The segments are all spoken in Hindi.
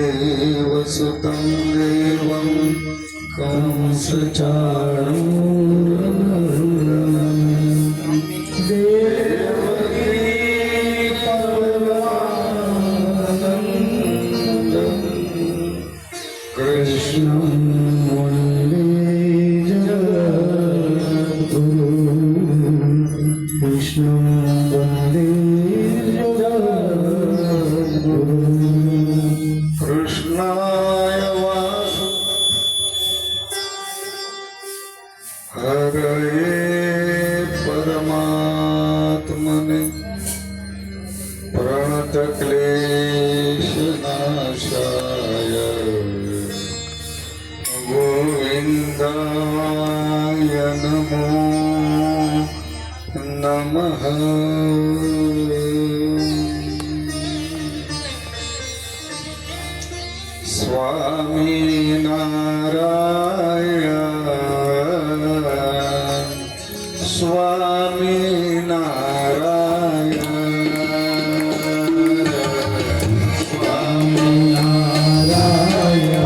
वसुदेवसुतं देवं कंसचाणूरमर्दनं देवकी परमानन्दं कृष्णं वन्दे जगद्गुरुं कृष्णं वन्दे कृष्णाय हरये परमात्मने प्रणतक्लेशनाशाय गोविन्दाय नमो नमः। स्वामी नारायण स्वामी नारायण स्वामी नारायण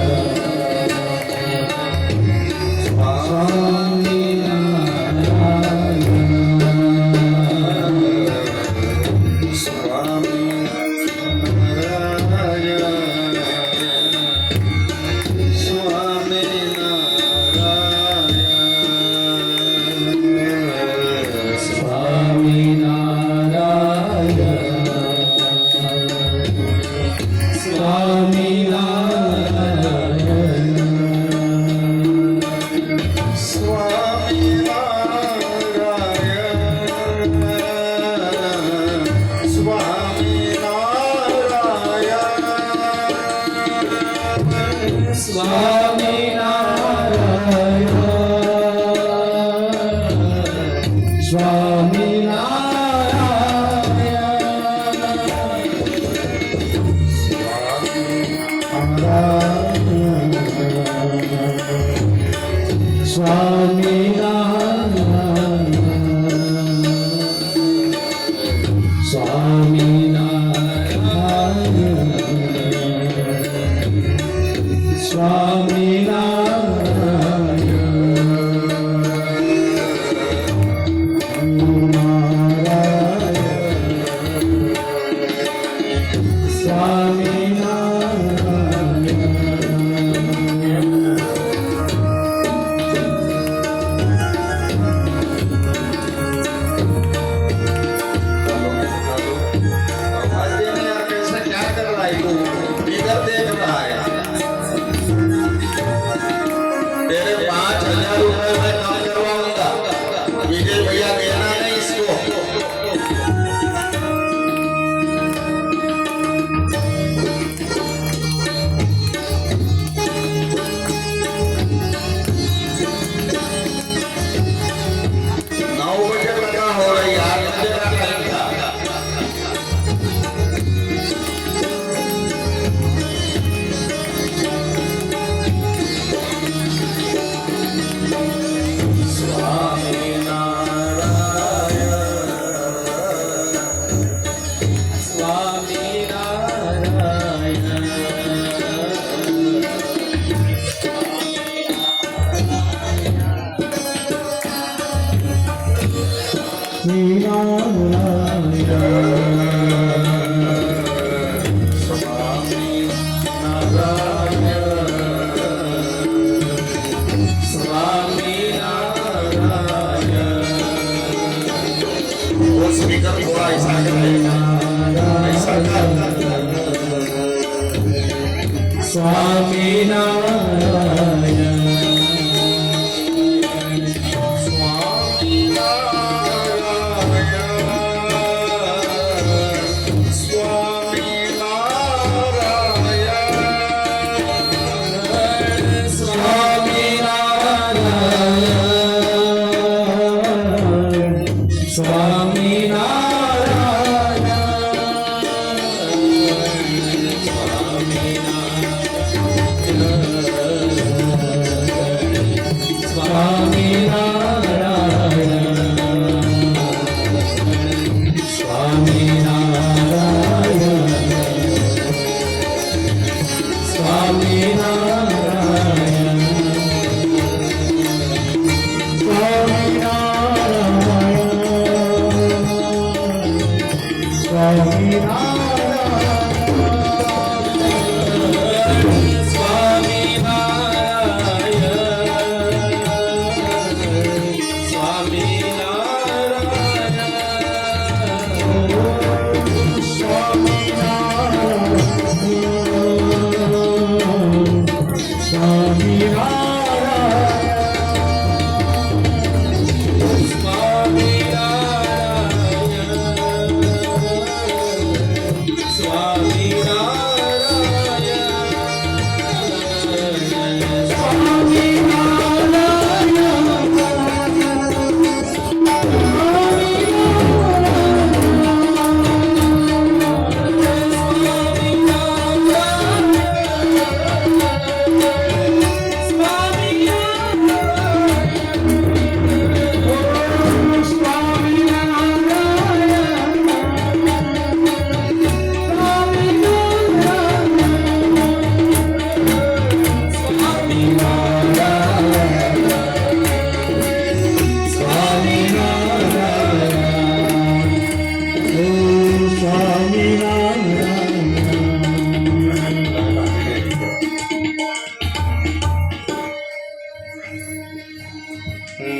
स्वामी नारायण स्वामी Swami Narayana. Swami Narayana.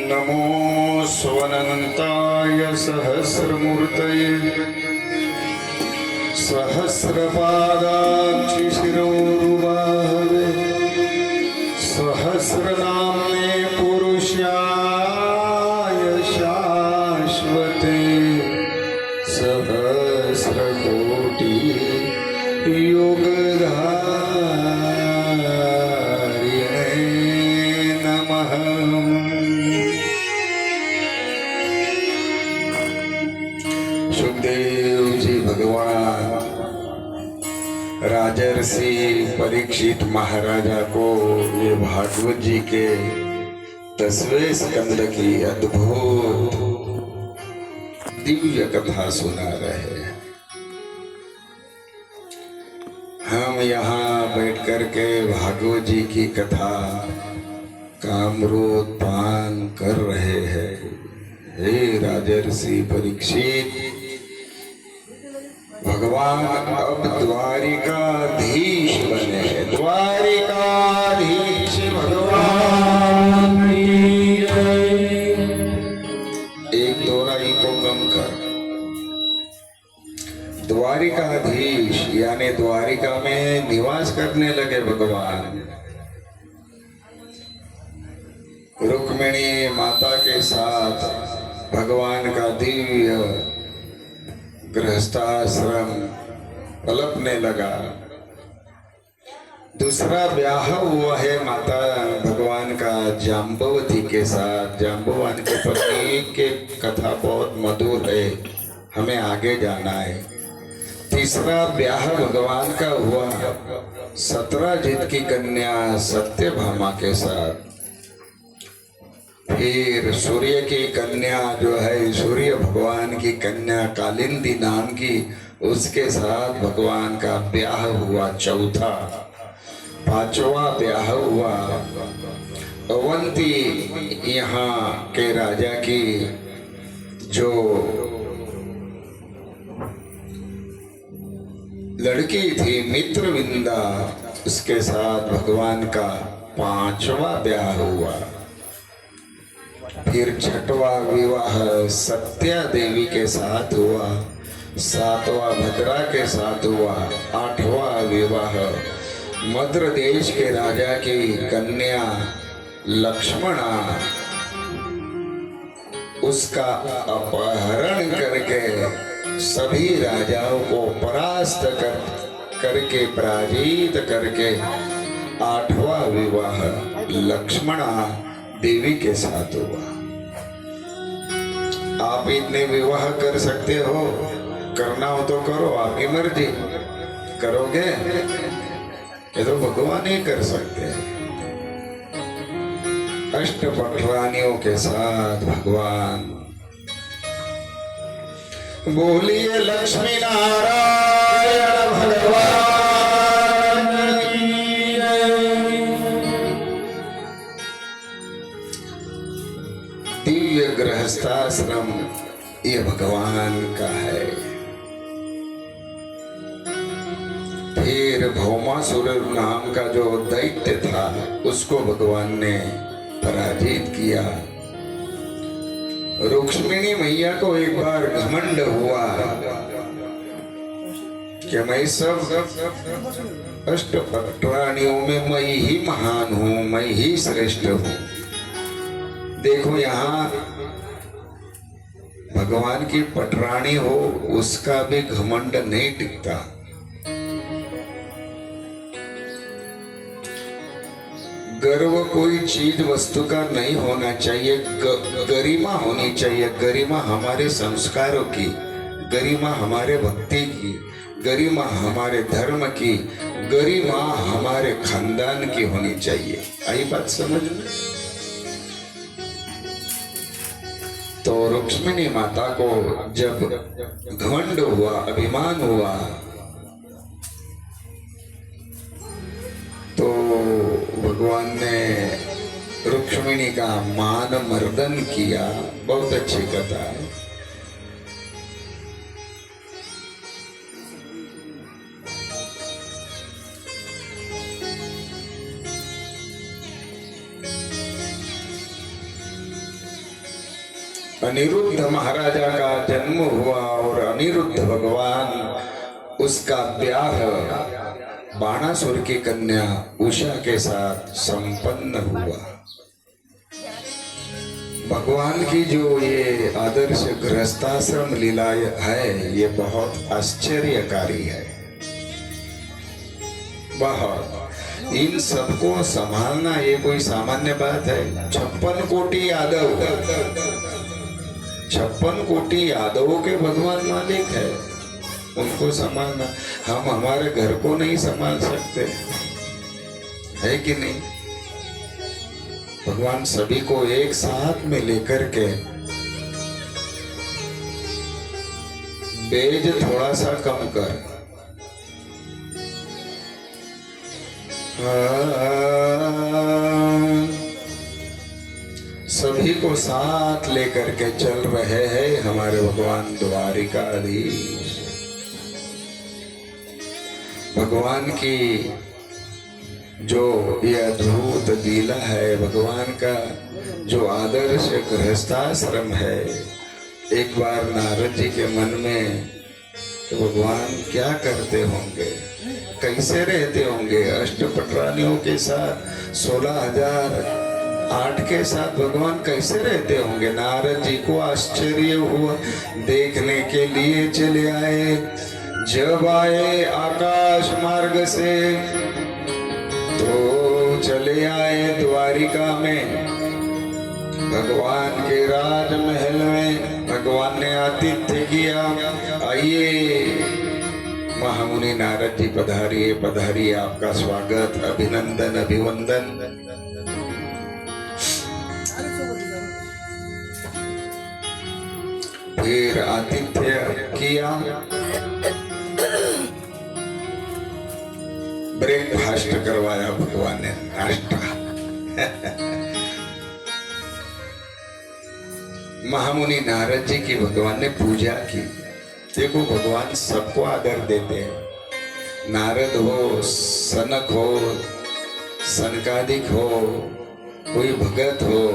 नमो स्वनन्ताय सहस्रमूर्तये सहस्रपादाक्षि शिरोरुबाहवे सहस्रनाम्ने पुरुषाय शाश्वते सहस्रकोटि योगधारिणे नमः। सुखदेव जी भगवान राजर्षि परीक्षित महाराजा को ये भागवत जी के 10वें स्कंद की अद्भुत दिव्य कथा सुना रहे हैं। हम यहाँ बैठ कर के भागवत जी की कथा का अमृतपान कर रहे हैं। हे राजर्षि परीक्षित, भगवान अब द्वारिकाधीश बने हैं। द्वारिकाधीश भगवान एक दोहराई को कम कर। द्वारिकाधीश यानी द्वारिका में निवास करने लगे भगवान। रुक्मिणी माता के साथ भगवान का दिव्य गृहस्थाश्रम पलटने लगा। दूसरा ब्याह हुआ है माता भगवान का जाम्बवती के साथ। जाम्बवान के पत्नी के कथा बहुत मधुर है, हमें आगे जाना है। तीसरा ब्याह भगवान का हुआ सत्यजित की कन्या सत्यभामा के साथ। फिर सूर्य की कन्या जो है, सूर्य भगवान की कन्या कालिंदी नाम की, उसके साथ भगवान का ब्याह हुआ चौथा। पांचवा ब्याह हुआ अवंती यहाँ के राजा की जो लड़की थी मित्रविंदा, उसके साथ भगवान का पांचवा ब्याह हुआ। फिर छठवा विवाह सत्या देवी के साथ हुआ। सातवां भद्रा के साथ हुआ। आठवां विवाह मद्र देश के राजा की कन्या लक्ष्मणा, उसका अपहरण करके सभी राजाओं को परास्त करके पराजित करके आठवां विवाह लक्ष्मणा देवी के साथ हुआ। आप इतने विवाह कर सकते हो, करना हो तो करो, आपकी मर्जी। करोगे ये तो भगवान ही कर सकते हैं। अष्टपटरानियों के साथ भगवान। बोलिए लक्ष्मी नारायण भगवान की जय। दिव्य गृहस्थाश्रम ये भगवान का है। फिर भौमासुर नाम का जो दैत्य था उसको भगवान ने पराजित किया। रुक्मिणी मैया को एक बार घमंड हुआ कि मैं सब अष्ट प्राणियों में मैं ही महान हूं, मैं ही श्रेष्ठ हूं। देखो यहाँ भगवान की पटरानी हो उसका भी घमंड नहीं टिकता। गर्व कोई चीज वस्तु का नहीं होना चाहिए, गरिमा होनी चाहिए। गरिमा हमारे संस्कारों की, गरिमा हमारे भक्ति की, गरिमा हमारे धर्म की, गरिमा हमारे खानदान की होनी चाहिए। आई बात समझ में? तो रुक्मिणी माता को जब घमंड हुआ, अभिमान हुआ, तो भगवान ने रुक्मिणी का मान मर्दन किया। बहुत अच्छी कथा है। अनिरुद्ध महाराजा का जन्म हुआ और अनिरुद्ध भगवान उसका ब्याह बाणासुर की कन्या उषा के साथ संपन्न हुआ। भगवान की जो ये आदर्श गृहस्थाश्रम लीला है ये बहुत आश्चर्यकारी है। बहुत इन सबको संभालना ये कोई सामान्य बात है। 56 कोटि यादव, 56 कोटि यादवों के भगवान मालिक है, उनको संभालना। हम हमारे घर को नहीं संभाल सकते, है कि नहीं? भगवान सभी को एक साथ में लेकर के, बेज थोड़ा सा कम कर, सभी को साथ लेकर के चल रहे हैं हमारे भगवान द्वारिकाधीश। भगवान की जो ये अद्भुत लीला है, भगवान का जो आदर्श गृहस्थाश्रम है, एक बार नारद जी के मन में तो भगवान क्या करते होंगे, कैसे रहते होंगे अष्टपटरानियों के साथ, 16,008 के साथ भगवान कैसे रहते होंगे। नारद जी को आश्चर्य हुआ, देखने के लिए चले आए। जब आए आकाश मार्ग से तो चले आए द्वारिका में, भगवान के राजमहल में भगवान ने आतिथ्य किया। आइए महामुनि नारद जी पधारिए, पधारिए, आपका स्वागत, अभिनंदन, अभिवंदन। फिर आतिथ्य किया, ब्रेकफास्ट करवाया भगवान ने, नाश्ता। महामुनि नारद जी की भगवान ने पूजा की। देखो भगवान सबको आदर देते हैं। नारद हो, सनक हो, सनकादिक हो, कोई भगत हो,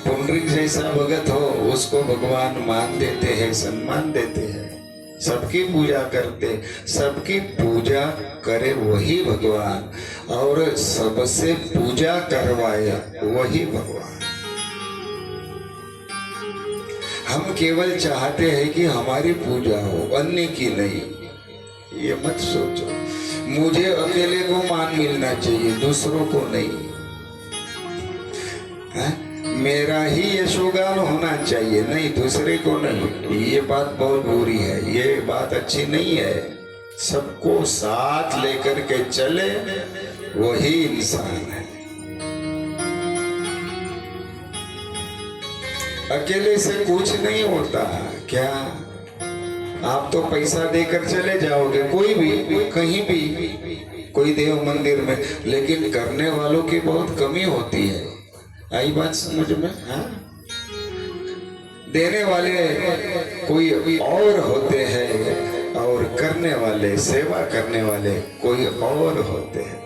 पुंडरीक जैसा भगत हो, उसको भगवान मान देते हैं, सम्मान देते हैं, सबकी पूजा करते। सबकी पूजा करे वही भगवान, और सबसे पूजा करवाए वही भगवान। हम केवल चाहते हैं कि हमारी पूजा हो, अन्य की नहीं। ये मत सोचो मुझे अकेले को मान मिलना चाहिए, दूसरों को नहीं। मेरा ही यशोगान होना चाहिए, नहीं दूसरे को नहीं। ये बात बहुत बुरी है, ये बात अच्छी नहीं है। सबको साथ लेकर के चले वही इंसान है। अकेले से कुछ नहीं होता। क्या आप तो पैसा देकर चले जाओगे, कोई भी कहीं भी, कोई देव मंदिर में, लेकिन करने वालों की बहुत कमी होती है। आई बात समझ में? हाँ, देने वाले कोई और होते हैं और करने वाले, सेवा करने वाले कोई और होते हैं।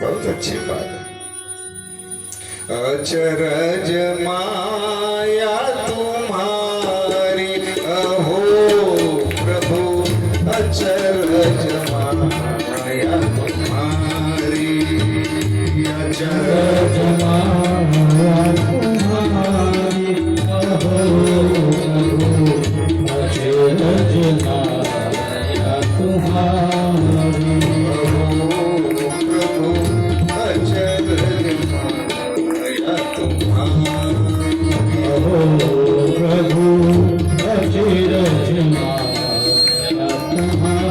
बहुत अच्छी बात है। अचरज माया तुम्हारी अहो प्रभु, अचरज माया तुम्हारी, अचरज माया तुम्हारी अहो प्रभु, अचरज माया तुम्हारी अहो प्रभु, अचरज माया तुम्हारी, अहो प्रभु, अचरज माया तुम्हारी।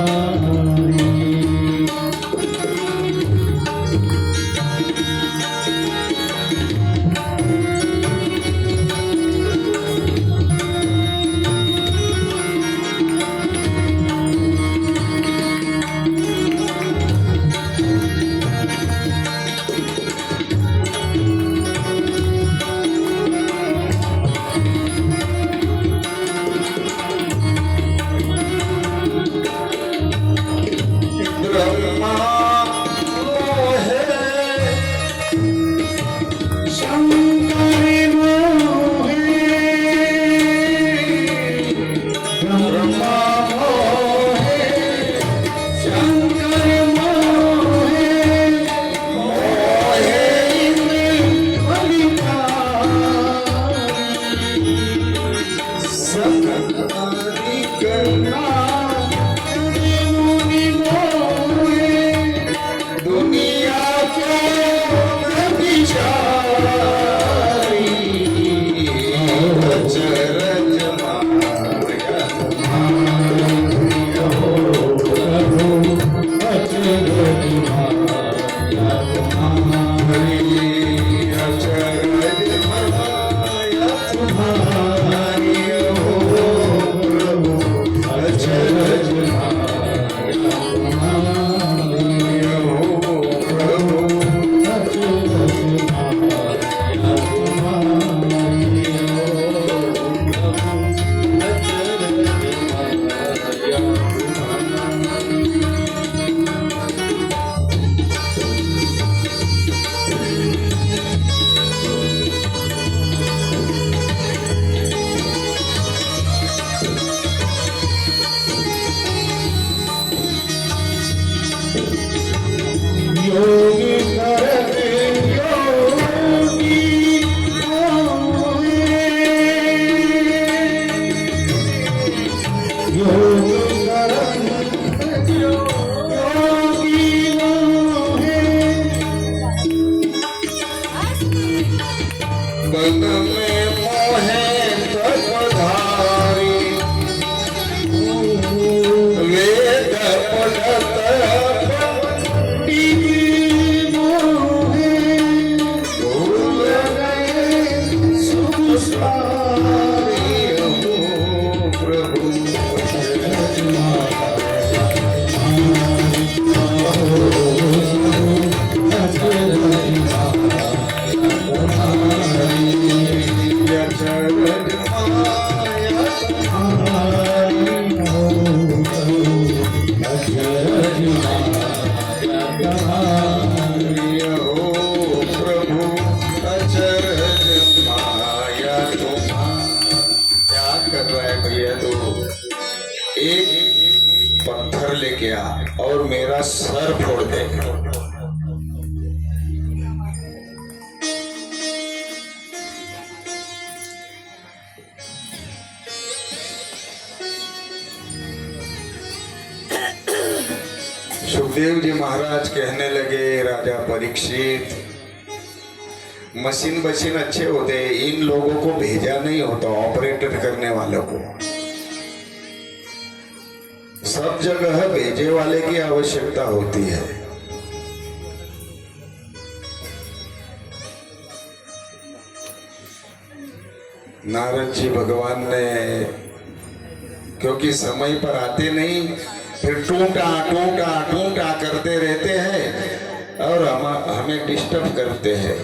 ब्रह्मा मोहे शंकर मोहे, ब्रह्मा मोहे शंकर मोहे, मोहे इंद्र बलिहारी, सकल आदि करना मुनि मोहे, दुनिया को विचारी, अचरज माया तुम्हारी, अहो प्रभु, अचरज माया तुम्हारी, अचरज माया तुम्हारी, अहो प्रभु, अचरज माया तुम्हारी, अहो प्रभु, अचरज माया तुम्हारी, योगी करते योगी होए, योगी करते योगी होए, बन में मोहे तपधारी, वेद पढ़त पंडित मोहे, भूल गए सुख सारी, अहो प्रभु, अचरज माया अचरज माया तुम्हारी, अचरज माया तुम्हारी, हो प्रभु, अचरज माया तुम्हारी, अहो प्रभु, अचरज माया तुम्हारी। क्या कर रहा है भैया तू? एक पत्थर लेके आ और मेरा सर फोड़ दे। सुखदेव जी महाराज कहने लगे, राजा परीक्षित, मशीन बशीन अच्छे होते, इन लोगों को भेजा नहीं होता, ऑपरेटर करने वालों को। सब जगह भेजे वाले की आवश्यकता होती है। नारद जी भगवान ने, क्योंकि समय पर आते नहीं, फिर टूटा टूटा टूटा करते रहते हैं और हमें डिस्टर्ब करते हैं।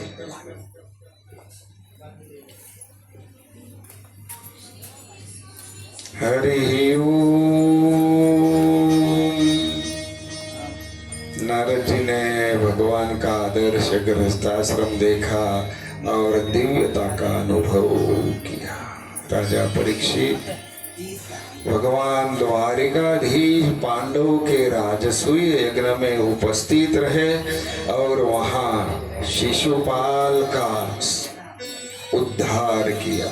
हरि ओम। नारद जी ने भगवान का आदर्श गृहस्थाश्रम देखा और दिव्यता का अनुभव किया। राजा परीक्षित, भगवान द्वारिकाधीश पांडवों के राजसूय यज्ञ में उपस्थित रहे और वहां शिशुपाल का उद्धार किया।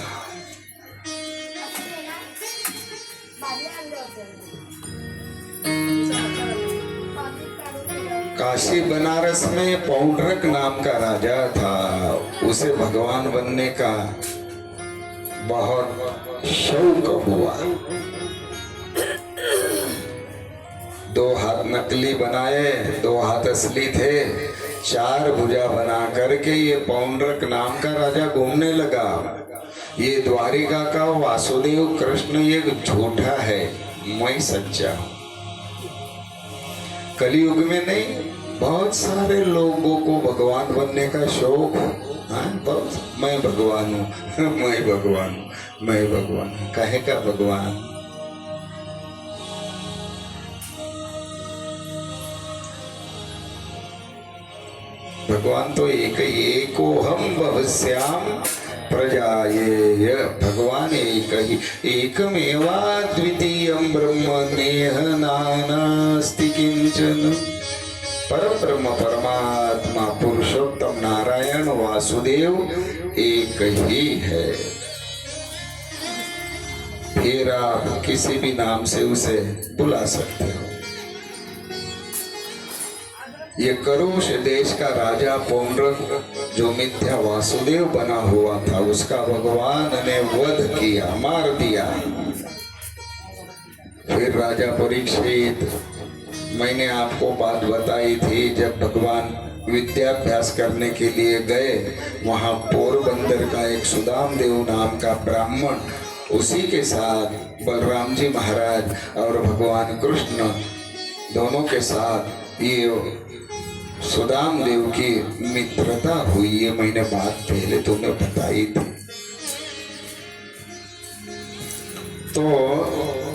काशी बनारस में पौंड्रक नाम का राजा था। उसे भगवान बनने का बहुत शौक हुआ। 2 हाथ नकली बनाए, 2 हाथ असली थे। 4 भुजा बना करके ये पौंड्रक नाम का राजा घूमने लगा। ये द्वारिका का वासुदेव कृष्ण ये झूठा है, मैं सच्चा हूं। कलयुग में नहीं, बहुत सारे लोगों को भगवान बनने का शौक। हाँ, बहुत। मैं भगवान हूँ, मैं भगवान हूँ, मैं भगवान हूँ। कहे का भगवान? भगवान तो एक ही, एको हम भवस्याम प्रजायेय। भगवान एक ही, एकमेवा द्वितीयं ब्रह्म नेह नानास्ति किंचन। परब्रह्म परमात्मा पुरुषोत्तम नारायण वासुदेव एक ही है। फिर आप किसी भी नाम से उसे बुला सकते हो। ये करुष देश का राजा पौंड्रक जो मिथ्या वासुदेव बना हुआ था, उसका भगवान ने वध किया, मार दिया। फिर राजा परीक्षित, मैंने आपको बात बताई थी, जब भगवान विद्याभ्यास करने के लिए गए, वहां पोरबंदर का एक सुदाम देव नाम का ब्राह्मण, उसी के साथ बलराम जी महाराज और भगवान कृष्ण दोनों के साथ ये सुदाम देव की मित्रता हुई। ये मैंने बात पहले तुम्हें बताई थी। तो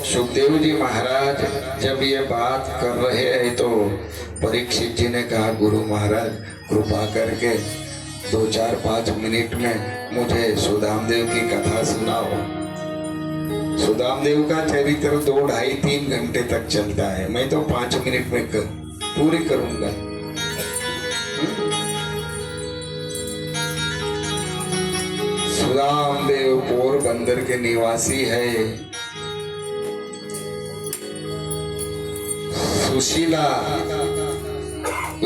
सुखदेव जी महाराज जब ये बात कर रहे हैं तो परीक्षित जी ने कहा, गुरु महाराज कृपा करके 2-4-5 मिनट में मुझे सुदाम देव की कथा सुनाओ। सुदाम देव का चरित्र 2-2.5-3 घंटे तक चलता है। मैं तो 5 मिनट में पूरी करूंगा। सुदाम देव पोरबंदर के निवासी है। सुशीला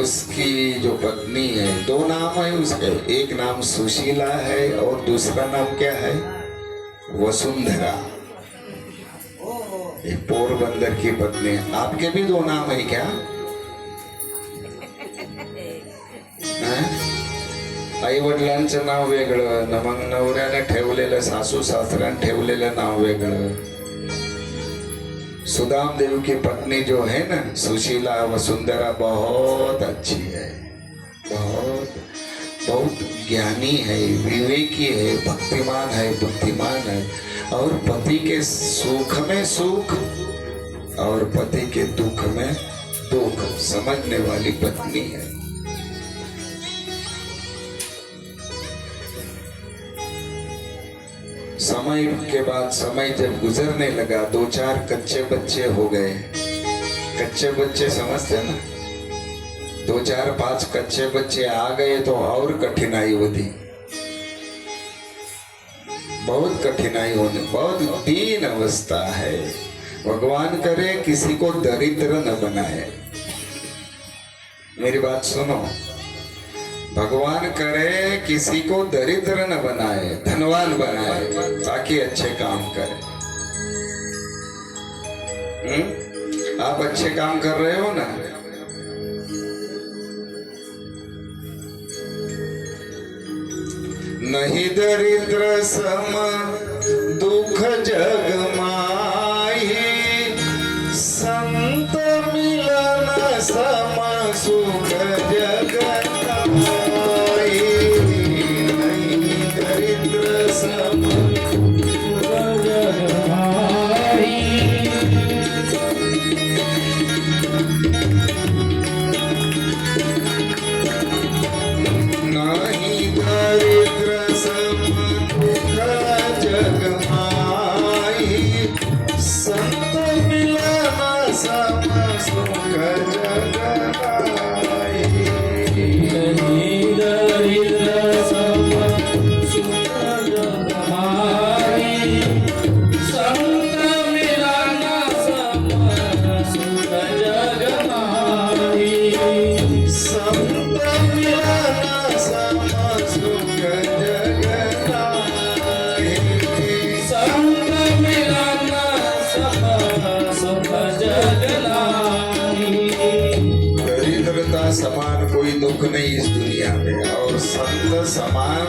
उसकी जो पत्नी है। 2 नाम है उसके, एक नाम सुशीला है और दूसरा नाम क्या है? वसुंधरा। ये पोरबंदर की पत्नी। आपके भी 2 नाम है क्या? आई वडिलांचं नाव वेगळं, मग नवऱ्याने ठेवलेलं, सासू सासऱ्याने ठेवलेलं नाव वेगळं। सुदाम देव की पत्नी जो है ना सुशीला वसुंधरा, बहुत अच्छी है, बहुत बहुत ज्ञानी है, विवेकी है, भक्तिमान है, बुद्धिमान है और पति के सुख में सुख और पति के दुख में दुख समझने वाली पत्नी है। समय के बाद समय जब गुजरने लगा, 2-4 कच्चे बच्चे हो गए। कच्चे बच्चे समझते ना, 2-4-5 कच्चे बच्चे आ गए तो और कठिनाई होती, बहुत कठिनाई होने, बहुत दीन अवस्था है। भगवान करे किसी को दरिद्र न बनाए। मेरी बात सुनो, भगवान करे किसी को दरिद्र न बनाए, धनवान बनाए, ताकि अच्छे काम करे। आप अच्छे काम कर रहे हो ना? नहीं दरिद्र सम दुख जग माही, संत मिलन सम सुख जग माही। नहीं दरिद्र सम समान कोई दुख नहीं इस दुनिया में, और संत समान,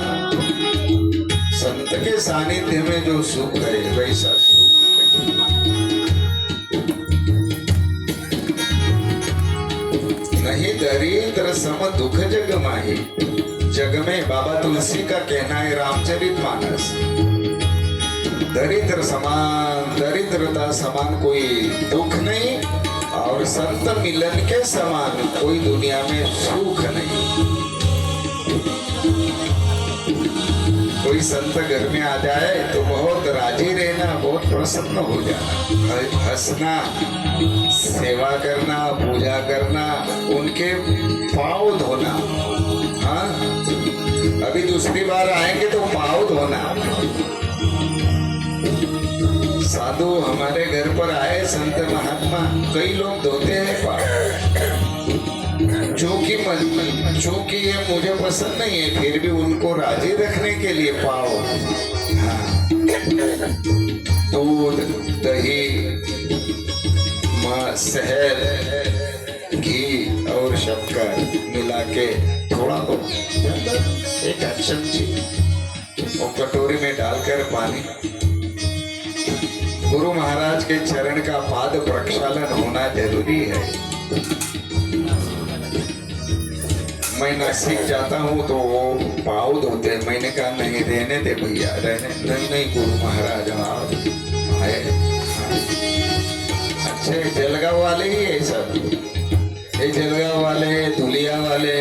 संत के सानिध्य में जो सुख है वैसा सुख नहीं। दरिद्र सम दुख जग माही, जग में बाबा तुलसी का कहना है रामचरितमानस, दरिद्र समान, दरिद्रता समान कोई दुख नहीं, और संत मिलन के समान कोई दुनिया में सुख नहीं। कोई संत घर में आ जाए तो बहुत राजी रहना, बहुत प्रसन्न हो जाना, हंसना, सेवा करना, पूजा करना, उनके पाँव धोना। हाँ, अभी दूसरी बार आएंगे तो पाँव धोना। साधु हमारे घर पर आए संत महात्मा, कई लोग धोते हैं पाँव, चूंकि ये मुझे पसंद नहीं है, फिर भी उनको राजी रखने के लिए पाओ। हाँ, दूध, दही, शहद, घी और शक्कर मिला के थोड़ा एक चमची और कटोरी में डालकर पानी, गुरु महाराज के चरण का पाद प्रक्षालन होना जरूरी है। मैं नासिक जाता हूँ तो वो पाँव धोते हैं, मैंने कहा नहीं रहने दे भैया, रहने नहीं, नहीं गुरु महाराज आप आए। अच्छे जलगांव वाले ही है सब, ये जलगांव वाले, धुलिया वाले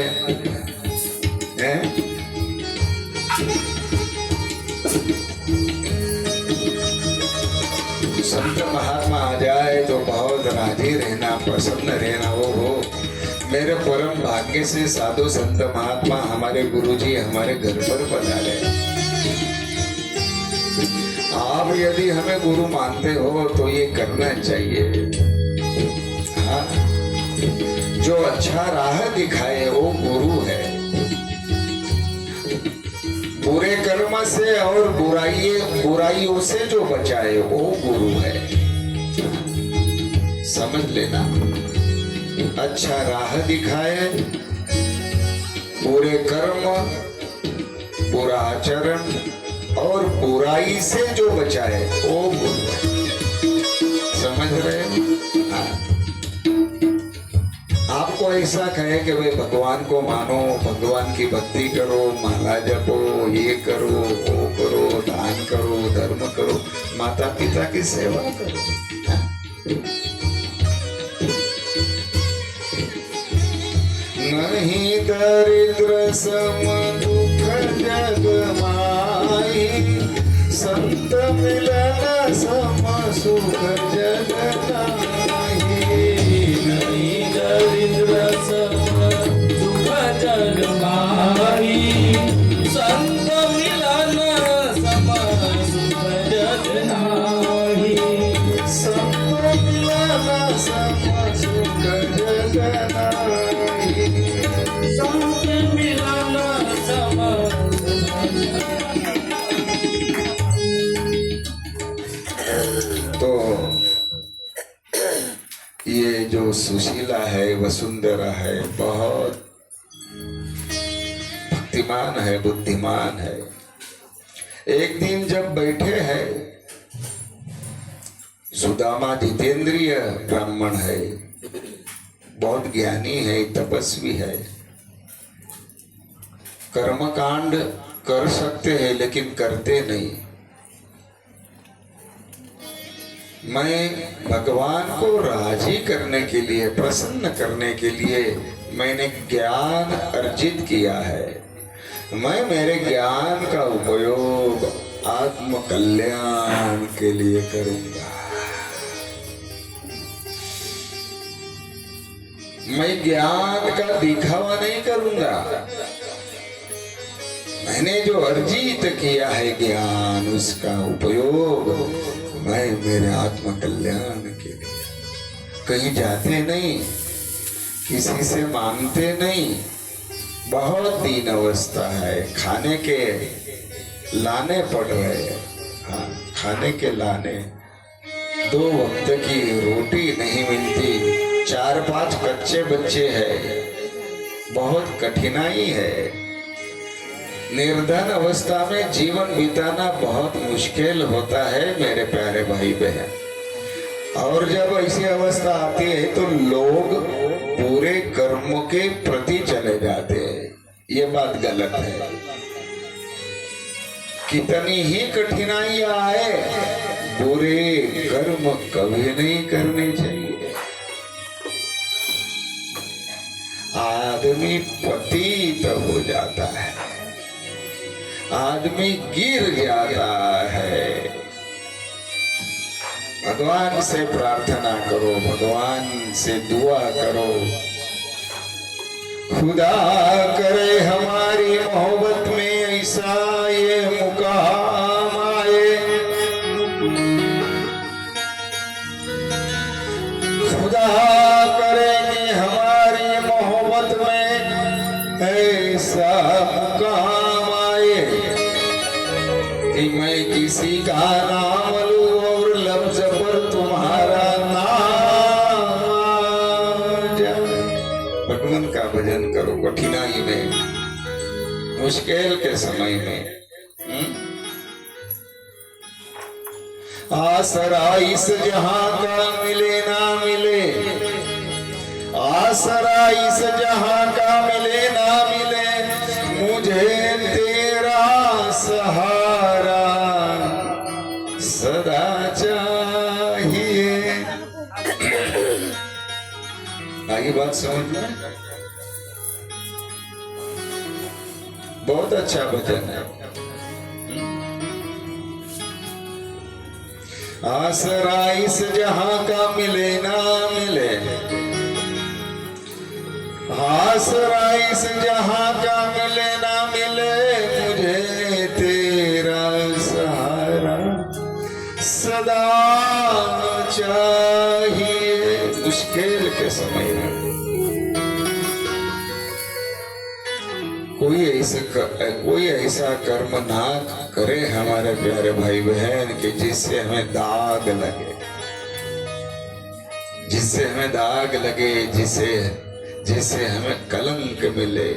हैं। संत महात्मा आ जाए तो बहुत राजी रहना, प्रसन्न रहना। वो हो मेरे परम भाग्य से साधु संत महात्मा हमारे गुरुजी हमारे घर पर पधारे। आप यदि हमें गुरु मानते हो तो ये करना चाहिए। हाँ, जो अच्छा राह दिखाए वो गुरु है, बुरे कर्म से और बुराइयों से जो बचाए वो गुरु है। समझ लेना, अच्छा राह दिखाए, बुरे कर्म, बुरा आचरण और बुराई से जो बचाए वो गुरु है। समझ रहे हो? हाँ। आपको ऐसा कहे कि भाई भगवान को मानो, भगवान की भक्ति करो, माला जपो, ये करो, वो करो, दान करो, धर्म करो, माता पिता की सेवा करो। नहीं दरिद्र सम दुख जग माही, संत मिलन सम सुख जग नाही। नहीं दरिद्र सम दुख जग माही, संत मिलन सम सुख जग नाही। संत मिलन सम सुख जग नाही। संत मिलन सम तो ये जो सुशीला है, वसुंधरा है, बहुत भक्तिमान है, बुद्धिमान है। एक दिन जब बैठे हैं, सुदामा जितेंद्रिय ब्राह्मण है, बहुत ज्ञानी है, तपस्वी है, कर्मकांड कर सकते हैं लेकिन करते नहीं। मैं भगवान को राजी करने के लिए, प्रसन्न करने के लिए मैंने ज्ञान अर्जित किया है। मैं मेरे ज्ञान का उपयोग आत्म कल्याण के लिए करूंगा। मैं ज्ञान का दिखावा नहीं करूंगा। मैंने जो अर्जित किया है ज्ञान, उसका उपयोग मैं मेरे आत्म कल्याण के लिए। कहीं जाते नहीं, किसी से मांगते नहीं। बहुत दीन अवस्था है, खाने के लाने पड़ रहे हैं। हाँ, खाने के लाने, 2 वक्त की रोटी नहीं मिलती, 4-5 कच्चे बच्चे हैं, बहुत कठिनाई है। निर्धन अवस्था में जीवन बिताना बहुत मुश्किल होता है मेरे प्यारे भाई बहन। और जब ऐसी अवस्था आती है तो लोग बुरे कर्मों के प्रति चले जाते हैं। ये बात गलत है। कितनी ही कठिनाई आए, बुरे कर्म कभी नहीं करने चाहिए। आदमी पतित हो जाता है, आदमी गिर जाता है। भगवान से प्रार्थना करो, भगवान से दुआ करो, खुदा करे हमारी मोहब्बत में ऐसा ये मुकाम आए। खुदा करे कि हमारी मोहब्बत में ऐसा मुकाम आए कि मैं किसी का नाम लूं और लफ्ज पर तुम्हारा नाम जाए। भगवान का भजन करो कठिनाई में, मुश्किल के समय में। आसरा इस जहां का मिले ना मिले, आसरा इस जहां का मिले ना मिले, मुझे तेरा सहारा सदा चाहिए। आगे बात समझ में? बहुत अच्छा भजन है। आसरा इस जहां का मिले ना मिले, आसरा इस जहां का मिले ना मिले, मुझे तेरा सहारा सदा चाहिए। मुश्किल के समय में कोई ऐसा कर्म ना करे हमारे प्यारे भाई बहन कि जिससे हमें दाग लगे, जिससे हमें दाग लगे, जिससे हमें कलंक मिले।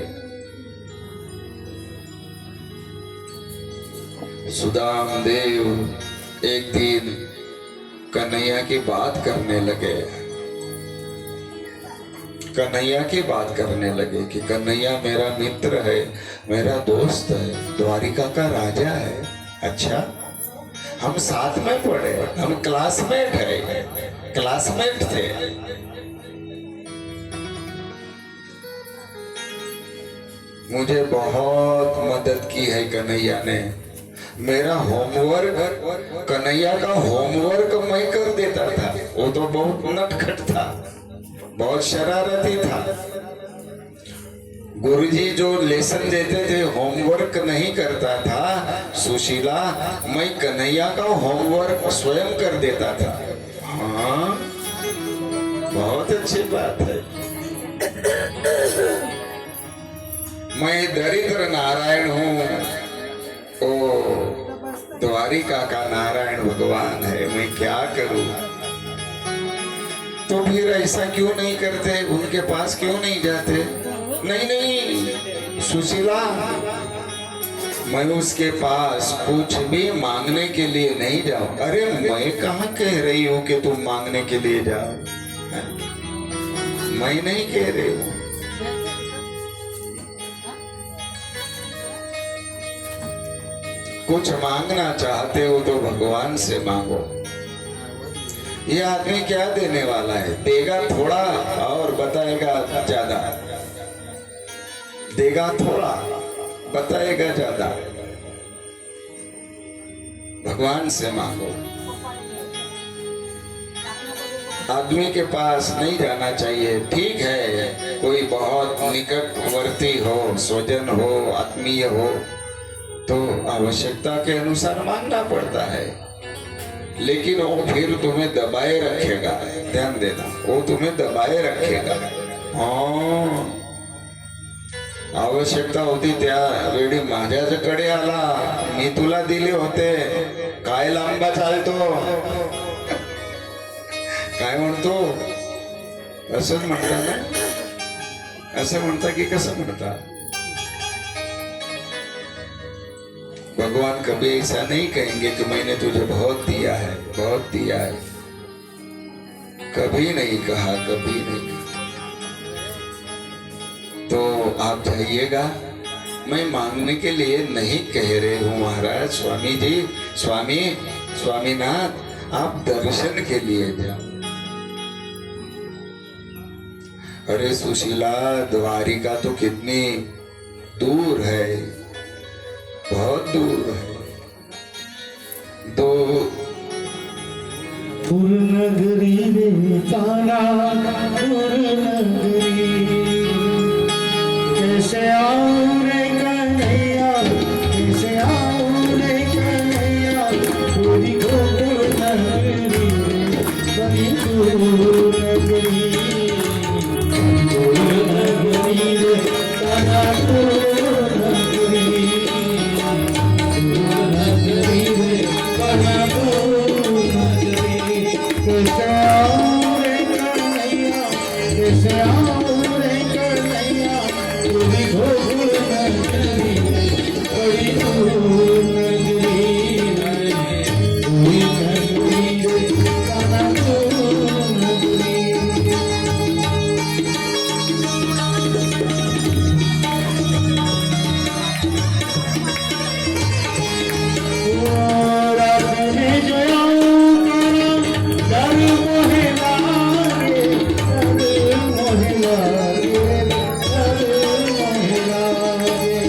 सुदाम देव एक दिन कन्हैया की बात करने लगे, कन्हैया की बात करने लगे कि कन्हैया मेरा मित्र है, मेरा दोस्त है, द्वारिका का राजा है। अच्छा, हम साथ में पढ़े, हम क्लासमेट है, क्लासमेट थे। मुझे बहुत मदद की है कन्हैया ने। मेरा होमवर्क, कन्हैया का होमवर्क मैं कर देता था। वो तो बहुत नटखट था, बहुत शरारती था। गुरुजी जो लेसन देते थे होमवर्क नहीं करता था सुशीला, मैं कन्हैया का होमवर्क स्वयं कर देता था। हाँ, बहुत अच्छी बात है। मैं दरिद्र नारायण हूँ, ओ द्वारिका का नारायण भगवान है, मैं क्या करूं? तो फिर ऐसा क्यों नहीं करते, उनके पास क्यों नहीं जाते? नहीं नहीं सुशीला, मैं उसके पास कुछ भी मांगने के लिए नहीं जाऊं। अरे मैं कहाँ कह रही हूँ कि तुम मांगने के लिए जाओ, मैं नहीं कह रही हूँ। कुछ मांगना चाहते हो तो भगवान से मांगो। ये आदमी क्या देने वाला है? देगा थोड़ा और बताएगा ज्यादा, देगा थोड़ा बताएगा ज्यादा। भगवान से मांगो। आदमी के पास नहीं जाना चाहिए। ठीक है, कोई बहुत निकटवर्ती हो, स्वजन हो, आत्मीय हो, तो आवश्यकता के अनुसार मांगना पड़ता है, लेकिन वो फिर तुम्हें दबाए रखेगा। ध्यान देना, वो तुम्हें दबाए रखेगा। हाँ, आवश्यकता होती त्या वेळी माझ्याकडे आला, मी तुला दिले होते, काय लांबा चालतो, काय म्हणतो, असंच म्हणतात ना? असं म्हणता की कसं म्हणता? भगवान कभी ऐसा नहीं कहेंगे कि मैंने तुझे बहुत दिया है, बहुत दिया है। कभी नहीं कहा, कभी नहीं कहा। तो आप जाइएगा, मैं मांगने के लिए नहीं कह रहे हूं महाराज। स्वामी जी, स्वामी स्वामीनाथ, आप दर्शन के लिए जाओ। अरे सुशीला, द्वारिका तो कितनी दूर है, बहुत दूर है। दो नगरी रे काना, नगरी कैसे आऊं रे कन्हैया, कैसे आऊं रे कन्हैया, पूरी गोकुल नगरी रे, बड़ी दूर नगरी, दूर नगरी रे काना, दूर नगरी, दूर नगरी रे काना, दूर नगरी, कैसे आऊं रे कन्हैया, कैसे आऊं रे कन्हैया, पूरी गोकुल नगरी रे, बड़ी दूर नगरी रे, दूर नगरी रे काना, दूर नगरी। रात में जो आऊं तेरा डर मोहे लागे, डर मोहे लागे, डर मोहे लागे,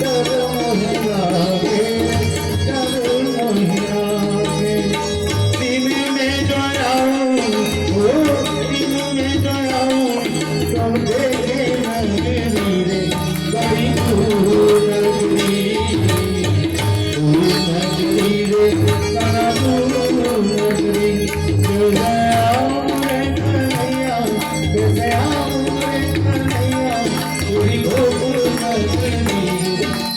डर मोहे लागे, डर मोहे लागे। दिन में जो आऊं, ओ दिन में जो आऊं, तुम देखे नगरी रे, बड़ी दूर नगरी, दूर नगरी रे काना, दूर नगरी, कैसे आऊं रे कन्हैया, कैसे आऊं रे कन्हैया, पूरी गोकुल नगरी रे,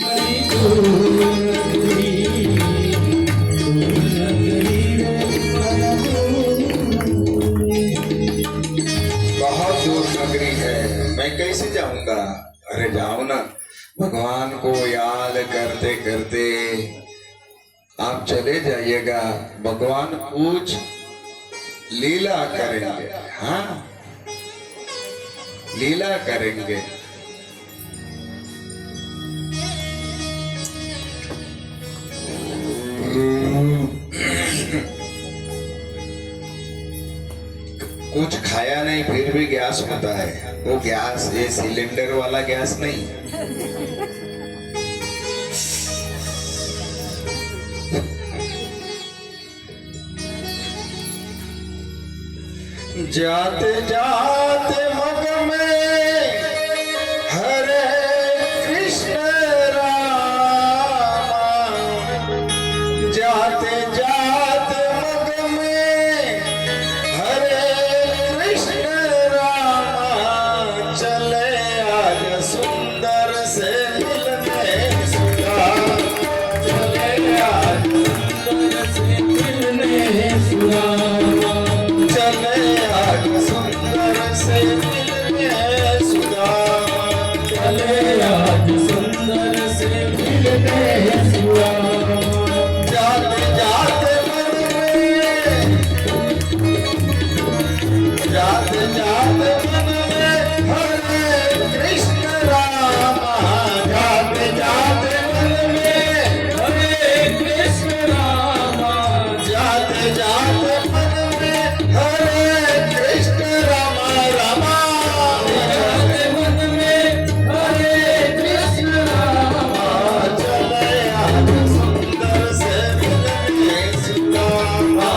बड़ी दूर नगरी, दूर नगरी रे काना, दूर नगरी। बहुत दूर नगरी है, मैं कैसे जाऊंगा? अरे जाओ ना, भगवान को याद करते करते आप चले जाइएगा। भगवान कुछ लीला करेंगे, हाँ लीला करेंगे। कुछ खाया नहीं फिर भी गैस होता है। वो गैस, ये सिलेंडर वाला गैस नहीं। जाते जाते मग में हरे कृष्ण राम, जाते जाते मग में हरे कृष्ण राम, चले आज सुंदर से मिलने सुधा, चले आज सुंदर से मिलने सुधा, चले आज सुंदर से मिलने सुदामा, चले आज सुंदर से मिलने सुदामा। जाते जाते मन में, जाते जाते मन में हरे कृष्ण रामा, जाते जाते मन में हरे कृष्ण रामा, जाते जाते मन में हरे कृष्ण रामा रामा, जाते मन में हरे कृष्ण रामा, चले आज सुंदर से मिलने सुदामा,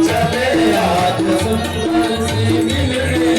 चले आज सुंदर से मिलने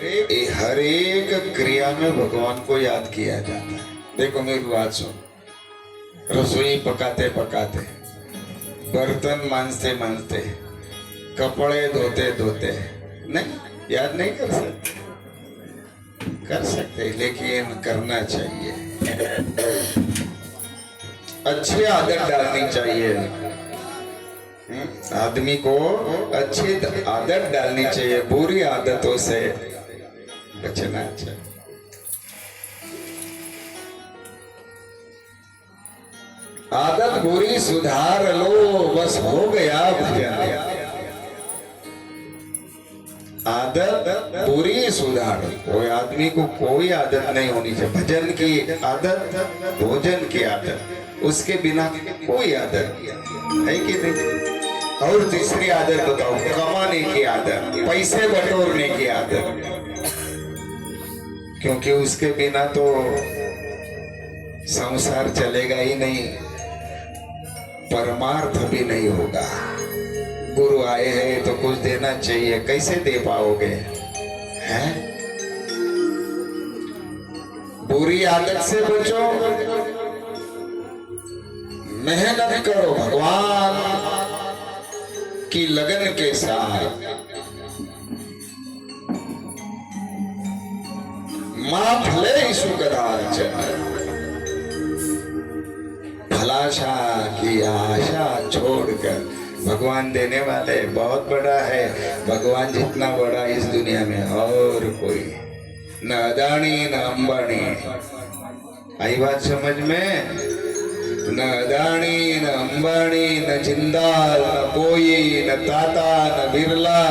हर एक क्रिया में भगवान को याद किया जाता है। देखो मेरी बात सुन, रसोई पकाते पकाते, बर्तन मांजते मांजते, कपड़े धोते धोते, नहीं याद नहीं कर सकते, कर सकते लेकिन करना चाहिए। अच्छी आदत डालनी चाहिए, आदमी को अच्छी आदत डालनी चाहिए, बुरी आदतों से बचना चाहिए। आदत बुरी सुधार लो, बस हो गया भजन। आदत बुरी सुधार, कोई आदमी को कोई आदत नहीं होनी चाहिए। भजन की आदत, भोजन की आदत, उसके बिना कोई आदत है कि नहीं। और तीसरी आदत बताओ, कमाने की आदत, पैसे बटोरने की आदत, क्योंकि उसके बिना तो संसार चलेगा ही नहीं, परमार्थ भी नहीं होगा। गुरु आए हैं तो कुछ देना चाहिए, कैसे दे पाओगे हैं? बुरी आदत से बचो, मेहनत करो भगवान की लगन के साथ। मां फले सुखदार, फलाशा की आशा छोड़कर, भगवान देने वाले बहुत बड़ा है। भगवान जितना बड़ा इस दुनिया में और कोई न अदानी न अंबानी। आई बात समझ में? न अदानी न अंबानी न जिंदाल न कोई, न टाटा न बिरला।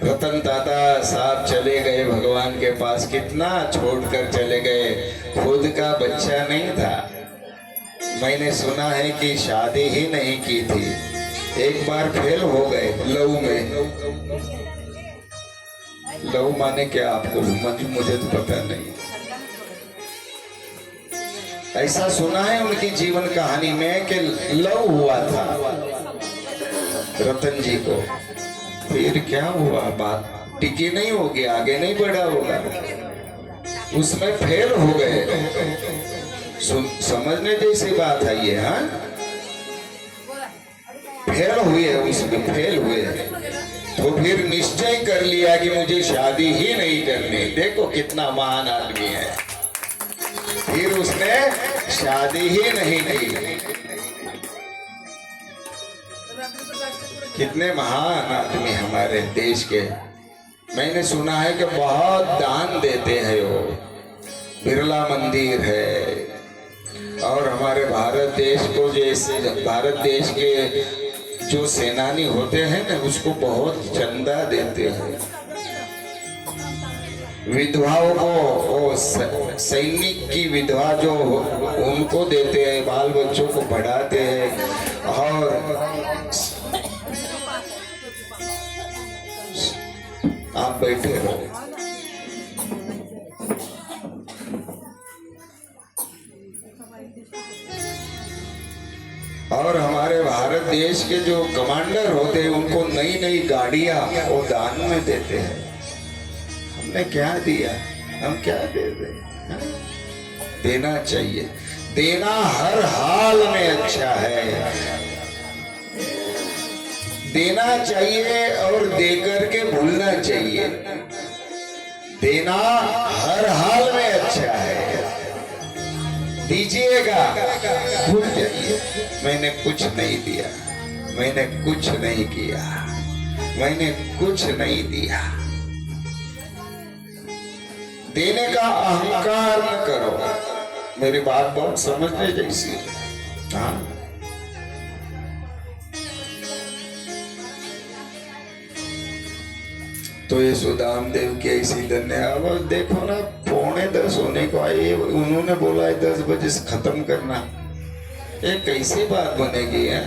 रतन टाटा साहब चले गए भगवान के पास, कितना छोड़कर चले गए, खुद का बच्चा नहीं था। मैंने सुना है कि शादी ही नहीं की थी, एक बार फेल हो गए लव में। लव माने क्या आपको, मुझे तो पता नहीं। ऐसा सुना है उनकी जीवन कहानी में कि लव हुआ था रतन जी को, फिर क्या हुआ, बात टिकी नहीं होगी, आगे नहीं बढ़ा होगा, उसमें फेल हो गए। समझने जैसी बात है ये, हाँ फेल हुए, उसमें फेल हुए तो फिर निश्चय कर लिया कि मुझे शादी ही नहीं करनी। देखो कितना महान आदमी है, फिर उसने शादी ही नहीं की। कितने महान आदमी हमारे देश के। मैंने सुना है कि बहुत दान देते हैं वो, बिरला मंदिर है। और हमारे भारत देश को, जैसे भारत देश के जो सेनानी होते हैं ना, उसको बहुत चंदा देते हैं। विधवाओं को, वो सैनिक की विधवा जो उनको देते हैं, बाल बच्चों को पढ़ाते हैं। और आप बैठे रहो। और हमारे भारत देश के जो कमांडर होते हैं, उनको नई नई गाड़ियां वो दान में देते हैं। हमने क्या दिया, हम क्या दे दें? देना चाहिए, देना हर हाल में अच्छा है, देना चाहिए और देकर के भूलना चाहिए। देना हर हाल में अच्छा है, दीजिएगा भूल जाइए। मैंने कुछ नहीं दिया, मैंने कुछ नहीं किया, मैंने कुछ नहीं दिया। देने का अहंकार न करो। मेरी बात बहुत समझने जैसी है, हाँ। तो ये सुदाम देव की ऐसी धन्यवाद। देखो ना, 9:45 होने को आई, उन्होंने बोला है 10 बजे से खत्म करना। ये कैसी बात बनेगी है?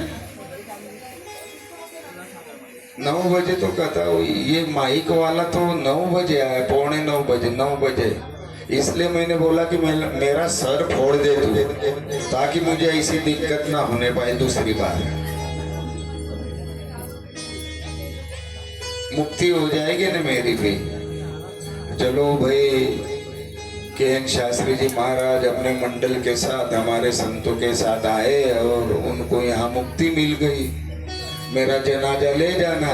9 बजे तो कथा हुई, ये माइक वाला तो 9 बजे आया, 9:45 बजे, 9 बजे। इसलिए मैंने बोला कि मेरा सर फोड़ दे तू, ताकि मुझे ऐसी दिक्कत ना होने पाए दूसरी बार। मुक्ति हो जाएगी ना मेरी भी। चलो भाई, केएन शास्त्री जी महाराज अपने मंडल के साथ हमारे संतों के साथ आए और उनको यहाँ मुक्ति मिल गई। मेरा जनाजा ले जाना,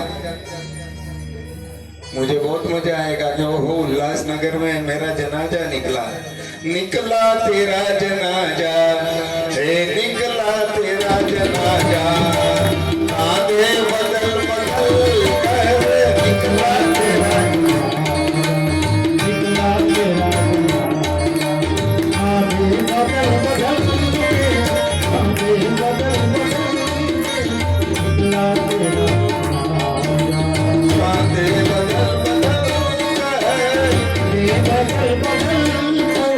मुझे बहुत मजा आएगा। जो हो उल्लासनगर में मेरा जनाजा निकला तेरा जनाजा, हे निकला तेरा जनाजा, आगे बदल बदल कर निकला तेरा, निकला तेरा आगे बदल बदल के, आगे बदल बदल के, निकला तेरा आगे बदल बदल कर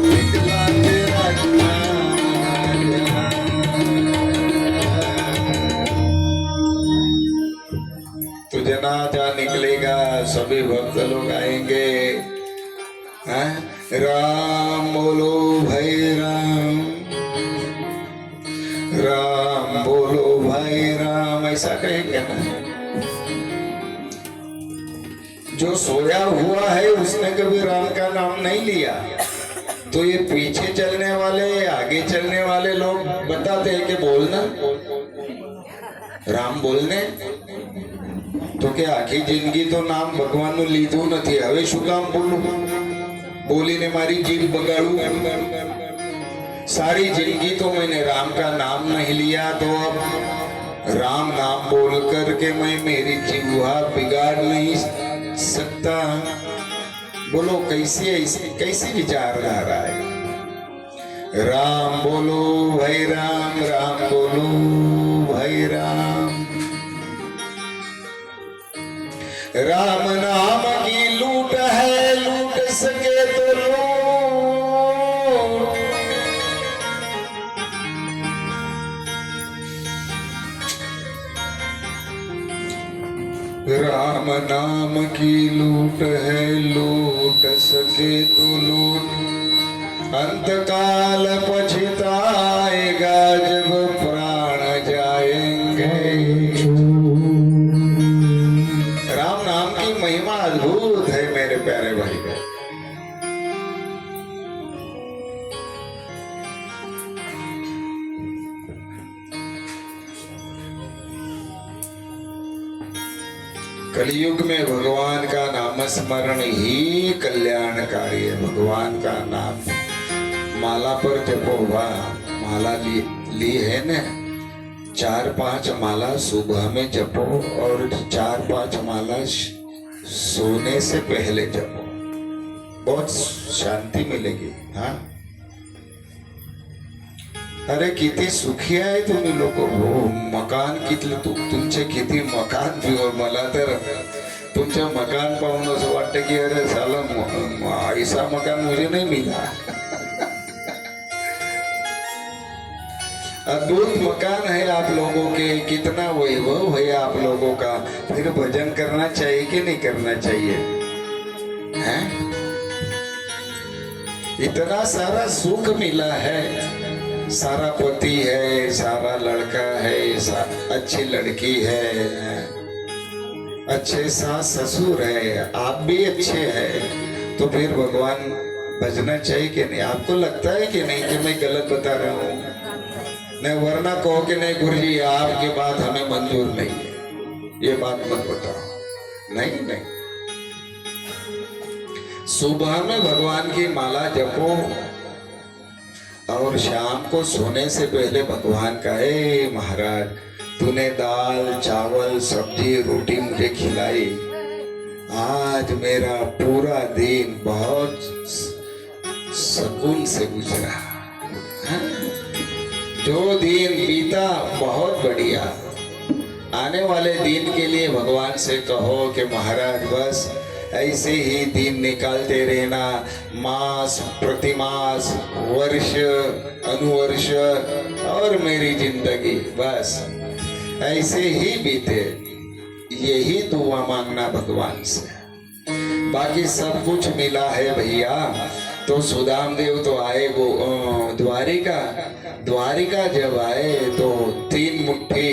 निकला तेरा जनाजा। तो जनाजा निकलेगा, सभी भक्त लोग आएंगे। हैं? राम बोलो भाई राम, राम बोलो भाई राम, ऐसा कहेंगे ना। जो सोया हुआ है उसने कभी राम का नाम नहीं लिया, तो ये पीछे चलने वाले आगे चलने वाले लोग बताते हैं कि बोलना राम बोलने, तो क्या आखी जिंदगी तो नाम भगवान लीधु નથી, હવે શું કામ બોલું, બોલીને મારી જીભ બગાડું। सारी जिंदगी तो मैंने राम का नाम नहीं लिया, तो अब राम नाम बोल करके मैं मेरी जिह्वा बिगाड़ नहीं सकता। बोलो कैसी विचारधारा है। राम बोलो भाई राम, राम बोलो भाई राम। राम नाम की लूट है, लूट सके तो लो। राम नाम की लूट है, लूट सके तो लूट। अंतकाल पछताएगा जब प्राण जाएंगे। राम नाम की महिमा अद्भुत है मेरे प्यारे भाई। कलयुग में भगवान का नाम स्मरण ही कल्याणकारी है। भगवान का नाम माला पर जपो, माला ली है ना, 4-5 माला सुबह में जपो और 4-5 माला सोने से पहले जपो, बहुत शांति मिलेगी। हाँ, अरे किती सुखी आहे तुम्ही लोक। हो, मकान कितलं तुमचे किती मकान दिव, मला तर तुमच्या मकान पाहून असं वाटतं की अरे साला ऐसा मकान मुझे नहीं मिला। अद्भुत मकान है आप लोगों के, कितना वैभव है आप लोगों का। फिर भजन करना चाहिए कि नहीं करना चाहिए? हैं? इतना सारा सुख मिला है, सारा पति है, सारा लड़का है, अच्छी लड़की है, अच्छे सास ससुर है, आप भी अच्छे हैं, तो फिर भगवान भजना चाहिए कि नहीं? आपको लगता है कि नहीं कि मैं गलत बता रहा हूँ? नहीं, वरना कहो कि नहीं गुरुजी आपकी बात हमें मंजूर नहीं है, ये बात मत बताओ। नहीं नहीं, सुबह में भगवान की माला जपो और शाम को सोने से पहले भगवान का, हे महाराज तूने दाल चावल सब्जी रोटी मुझे खिलाई, आज मेरा पूरा दिन बहुत सुकून से गुजरा। हाँ? जो दिन बीता बहुत बढ़िया, आने वाले दिन के लिए भगवान से कहो कि महाराज बस ऐसे ही दिन निकालते रहना, मास प्रतिमास वर्ष अनुवर्ष और मेरी जिंदगी बस ऐसे ही बीते, यही दुआ मांगना भगवान से। बाकी सब कुछ मिला है भैया। तो सुदाम देव तो आए वो द्वारिका जब आए तो 3 मुट्ठी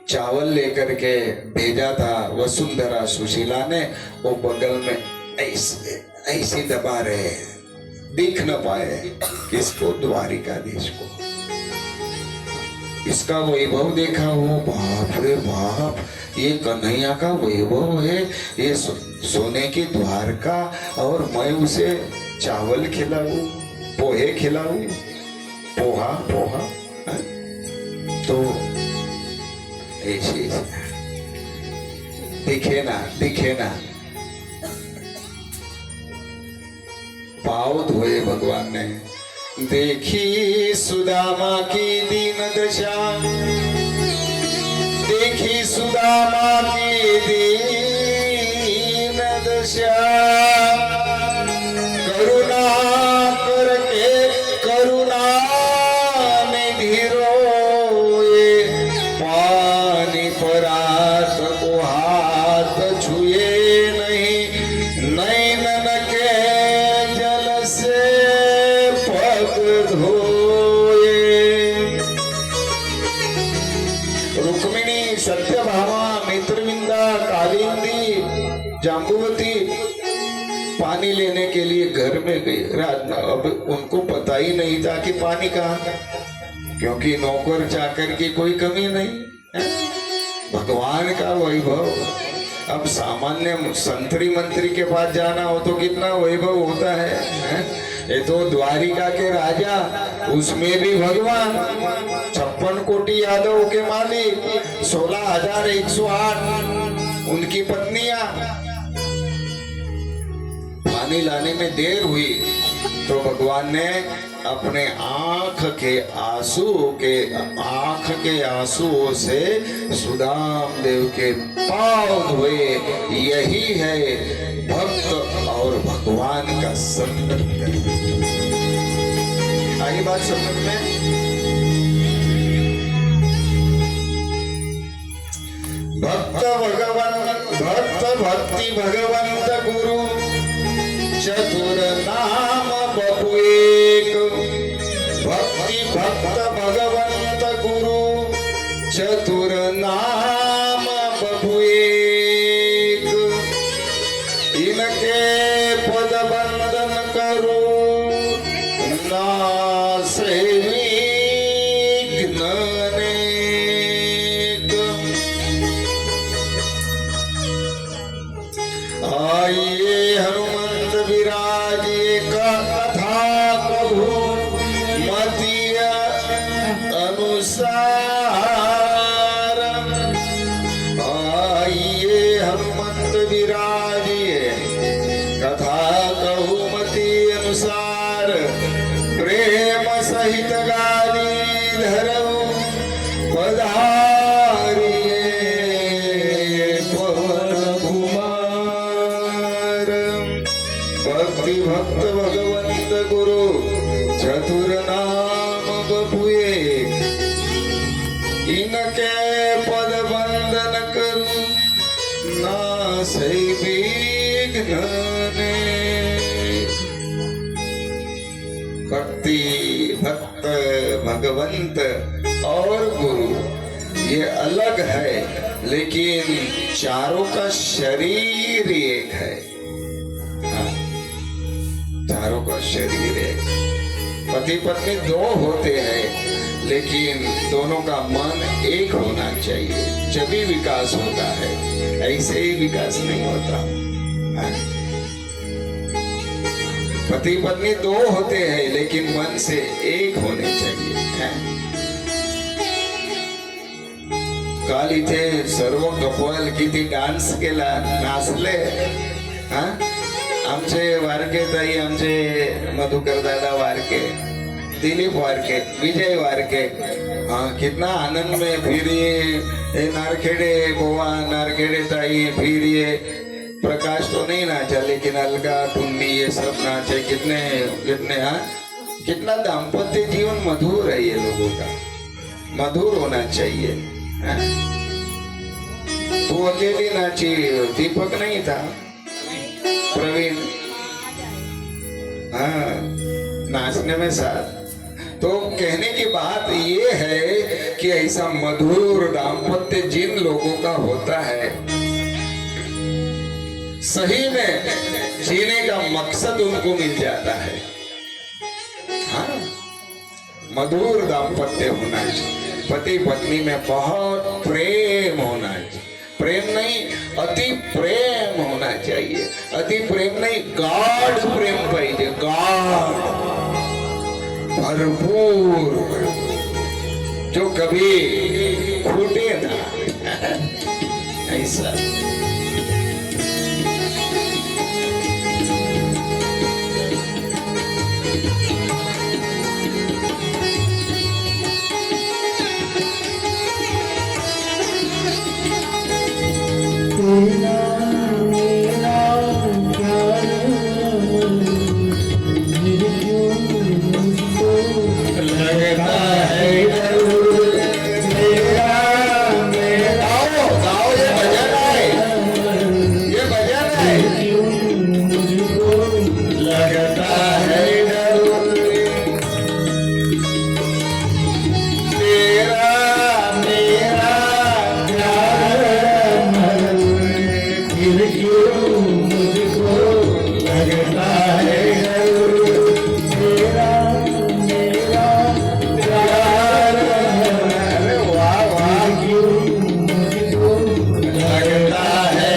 चावल लेकर के भेजा था वसुंधरा सुशीला ने, वो बगल में ऐसे ऐसे दबा रहे, दिख न पाए किसको, द्वारिकाधीश को। इसका वैभव देखा, वो बाप रे बाप, ये कन्हैया का वैभव है, ये सोने की द्वारका, और मैं उसे चावल खिलाऊं, पोहे खिलाऊं, पोहा पोहा, हाँ? तो ऐसे दिखे ना पाव धोए भगवान ने। देखी सुदामा की दीन दशा, देखी सुदामा की दीन दशा, करुणा करके करुणा निधि रोए, पानी परात को हाथ छुए नहीं, नैनन के जल से पग धोए। रुक्मिणी, सत्यभामा, मित्रविंदा, कालिंदी, जाम्बुवती पानी लेने के लिए घर में गई रात में। अब उनको पता ही नहीं था कि पानी कहाँ था, क्योंकि नौकर चाकर की कोई कमी नहीं है? भगवान का वैभव। अब सामान्य संतरी मंत्री के पास जाना हो तो कितना वैभव होता है? ये तो द्वारिका के राजा, उसमें भी भगवान, 56 कोटि यादव के मालिक, 16,108 उनकी पत्नियां। पानी लाने में देर हुई तो भगवान ने अपने आंख के आंसुओं से सुदाम देव के पांव धोए। यही है भक्त और भगवान का संबंध। आई बात समझ में? भक्त भक्ति भगवंत गुरु, चतुर नाम बपु एक। भक्ति भक्त भगवंत गुरु, चतुर नाम बपु एक। इनके पद बंदन करो, नासे विघ्न अनेक। आइए हनुमंत विराजिए कथा कभू मति अनुसार। आइए हनुमंत विराजिए कथा कहू मति अनुसार। प्रेम सहित गाली धरऊ पधारिए पवन कुमार। भक्ति भक्त भगवंत गुरु, चतुर नाम बपु एक। इनके पद बंदन करूं, नासै विघ्न अनेक। भक्ति भक्त भगवंत और गुरु ये अलग है, लेकिन चारों का शरीर एक है। हाँ, चारों का शरीर एक। पति पत्नी दो होते हैं, लेकिन दोनों का मन एक होना चाहिए, जभी विकास होता है। ऐसे ही विकास नहीं होता। हाँ? पति पत्नी दो होते हैं, लेकिन मन से एक होने चाहिए। हाँ? काल इथे सर्व कपल किती डान्स केला, नाचले। हाँ? आमचे वारके ताई, आमचे मधुकर दादा वारके, दिलीप वारके, विजय वारके, हाँ कितना आनंद में। फिर ये नारखेड़े बोआ, नारखेड़े ताई, फिर ये प्रकाश तो नहीं नाचा, लेकिन अलगा टुन्नी ये सब नाचे। कितने कितने, हाँ कितना दाम्पत्य जीवन मधुर है ये लोगों का, मधुर होना चाहिए। हाँ? तू अकेली नाची, दीपक नहीं था, प्रवीण, हाँ नाचने में साथ। तो कहने की बात ये है कि ऐसा मधुर दाम्पत्य जिन लोगों का होता है, सही में जीने का मकसद उनको मिल जाता है। हाँ, मधुर दाम्पत्य होना चाहिए, पति पत्नी में बहुत प्रेम होना चाहिए। प्रेम नहीं, अति प्रेम होना चाहिए। अति प्रेम नहीं, गाढ़ प्रेम पाहिजे, गाढ़, भरपूर, जो कभी फूटे ना, ऐसा। तेरा मेरा प्यार मेरे क्यों मुझको लगता है डर। तेरा मेरा गाओ, ये भजन है, ये भजन है। क्यों मुझको लगता है डर। तेरा मेरा प्यार फिर क्यों मुझको लगता है डर। तेरा मेरा प्यार अरे वाह वाह, क्यों मुझको लगता है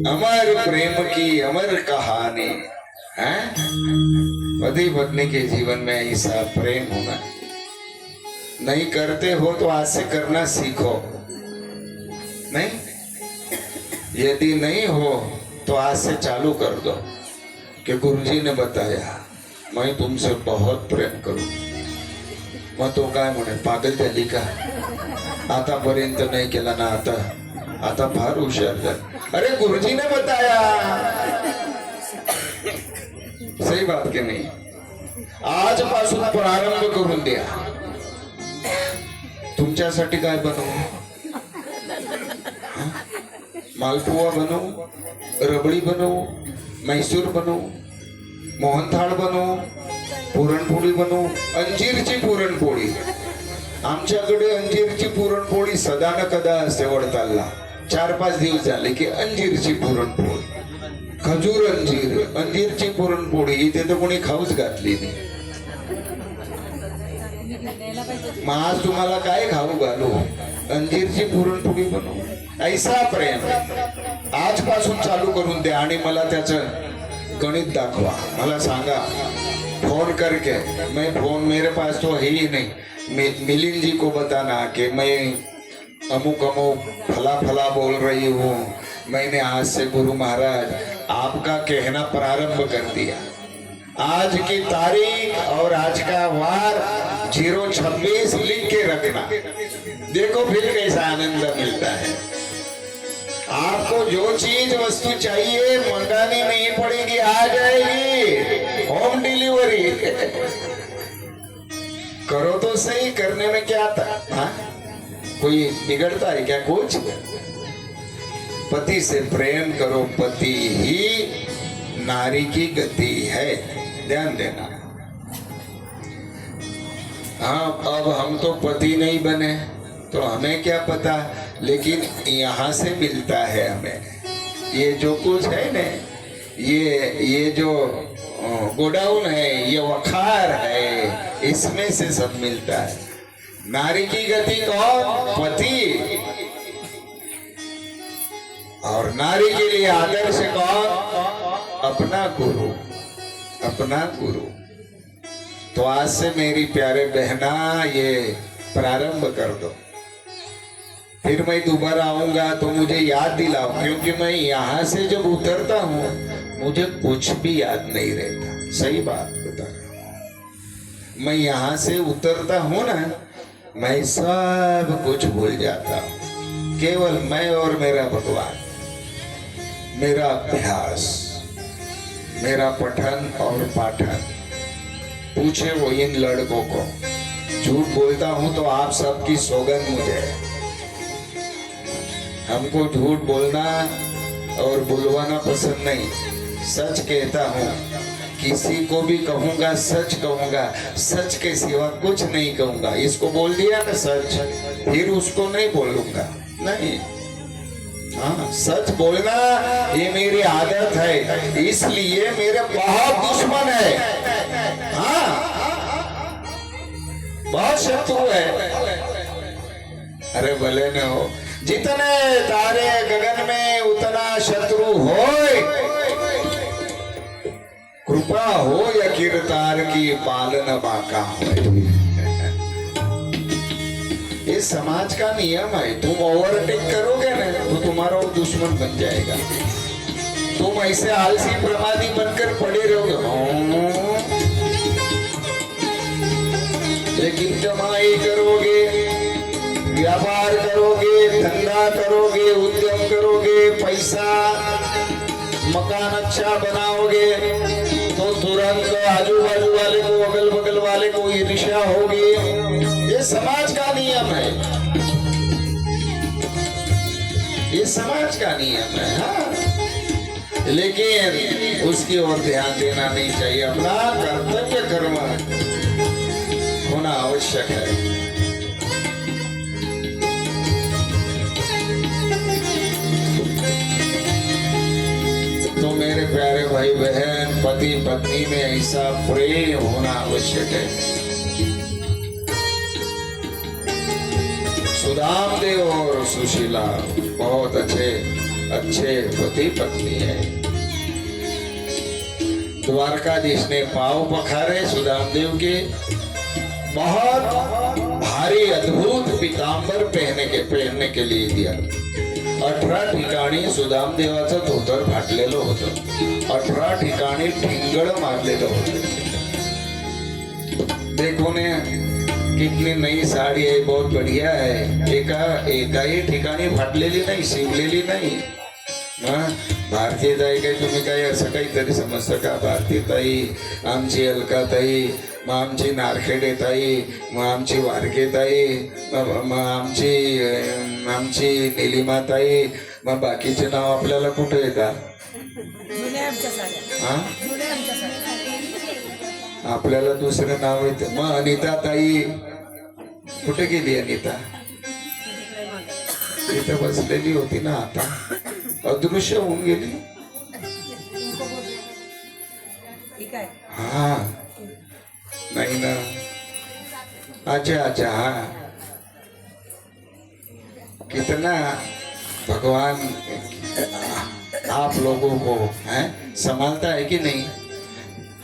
अमर प्रेम की अमर कहानी है। पति पत्नी के जीवन में ऐसा प्रेम होना। नहीं करते हो तो आज से करना सीखो। नहीं, यदि नहीं हो तो आज से चालू कर दो कि गुरुजी ने बताया मैं तुमसे बहुत प्रेम करू। मग तो काय म्हणे, पागल झाली का? आतापर्यंत नाही केला ना, आता फार हुशार झाली। अरे गुरुजी ने बताया, सही बात की नाही? आजपासून प्रारंभ करून द्या। तुमच्यासाठी काय बनवू? मालपुआ बनवू, रबडी बनवू, मैसूर बनवू, मोहनथाळ बनवू, पुरणपोळी बनवू, अंजीरची पुरणपोळी। आमच्याकडे अंजीरची पुरणपोळी सदा न कदा असते वडतालला। 4-5 दिवस झाले की अंजीरची पुरणपोळी, खजूर अंजीरची पुरणपोळी इथे तर कोणी खाऊच घातली नाही। मग आज तुम्हाला काय खाऊ घालू? अंजीरची पुरणपोळी बनवू। ऐसा प्रेम आजपासून चालू करून द्या आणि मला त्याचं गणित दाखवा। मला सांगा फोन करके, मैं फोन मेरे पास तो है ही नहीं, मिलिंद जी को बताना कि मैं अमुक अमुक फला फला बोल रही हूँ, मैंने आज से गुरु महाराज आपका कहना प्रारंभ कर दिया। आज की तारीख और आज का वार 026 लिख के रखना। देखो फिर कैसा आनंद मिलता है। आपको जो चीज वस्तु चाहिए मंगानी नहीं पड़ेगी, आ जाएगी होम डिलीवरी। करो तो सही, करने में क्या आता? हाँ, कोई बिगड़ता है क्या? कुछ। पति से प्रेम करो, पति ही नारी की गति है, ध्यान देना। हाँ, अब हम तो पति नहीं बने तो हमें क्या पता, लेकिन यहाँ से मिलता है हमें ये जो कुछ है ना, ये जो गोडाउन है, ये वखार है, इसमें से सब मिलता है। नारी की गति कौन? पति। और नारी के लिए आदर्श कौन? अपना गुरु, अपना गुरु। तो आज से मेरी प्यारे बहना ये प्रारंभ कर दो। फिर मैं दोबारा आऊंगा तो मुझे याद दिलाओ, क्योंकि मैं यहाँ से जब उतरता हूँ मुझे कुछ भी याद नहीं रहता। सही बात बता रहा हूँ। मैं यहाँ से उतरता हूँ ना, मैं सब कुछ भूल जाता हूँ। केवल मैं और मेरा भगवान, मेरा अभ्यास, मेरा पठन और पाठन। पूछे वो इन लड़कों को, झूठ बोलता हूँ तो आप सबकी सौगंध मुझे। हमको झूठ बोलना और बुलवाना पसंद नहीं। सच कहता हूँ, किसी को भी कहूंगा सच कहूंगा, सच के सिवा कुछ नहीं कहूंगा। इसको बोल दिया ना सच, फिर उसको नहीं बोलूंगा, नहीं। हाँ, सच बोलना ये मेरी आदत है, इसलिए मेरे बहुत दुश्मन है। हाँ, बहुत शत्रु है। अरे भले न हो, जितने तारे गगन में उतना शत्रु होए, कृपा हो या कीर्तार की पालन बाका हो। ये समाज का नियम है। तुम ओवरटेक करोगे ना तो तुम्हारा वो दुश्मन बन जाएगा। तुम ऐसे आलसी प्रमादी बनकर पड़े रहोगे, लेकिन कमाई करोगे, व्यापार करोगे, धंधा करोगे, उद्यम करोगे, पैसा मकान अच्छा बनाओगे तो तुरंत आजू बाजू वाले को, अगल बगल वाले को ईर्ष्या होगी। ये समाज का नियम है, ये समाज का नियम है। हाँ, लेकिन उसकी ओर ध्यान देना नहीं चाहिए। अपना कर्तव्य कर्म होना आवश्यक है। तो मेरे प्यारे भाई बहन, पति पत्नी में ऐसा प्रेम होना आवश्यक है। सुदामदेव और सुशीला बहुत अच्छे पति पत्नी है। द्वारकाधीश ने पांव पखारे सुदामदेव के, बहुत भारी अद्भुत पीतांबर पहनने के लिए दिया। 18 ठिकाणी सुदामदेवाचं धोतर फाटलेलं होतं, 18 ठिकाणी ठिंगळ मारलेलं होतं। देखो ने कितनी नई साड़ी है, बहुत बढ़िया है। एकाही ठिकाणी फाटलेली नाही, शिवलेली नाही। भारतीय ताई काही तुम्ही काही असं काहीतरी समजता का? भारतीय ताई, आमची अलकाताई, मग आमची नारखेडे ताई, मग आमची वारके ताई, मग आमची निलिमा ताई, मग बाकीचे नाव आपल्याला कुठे येतात? हा, आपल्याला दुसरे नाव येते। मग अनिता ताई कुठे गेली? अनिता इथं बसलेली होती ना, आता अदृश्य होऊन गेली। हा, नहीं ना, अच्छा हाँ। कितना भगवान आप लोगों को संभालता है कि नहीं?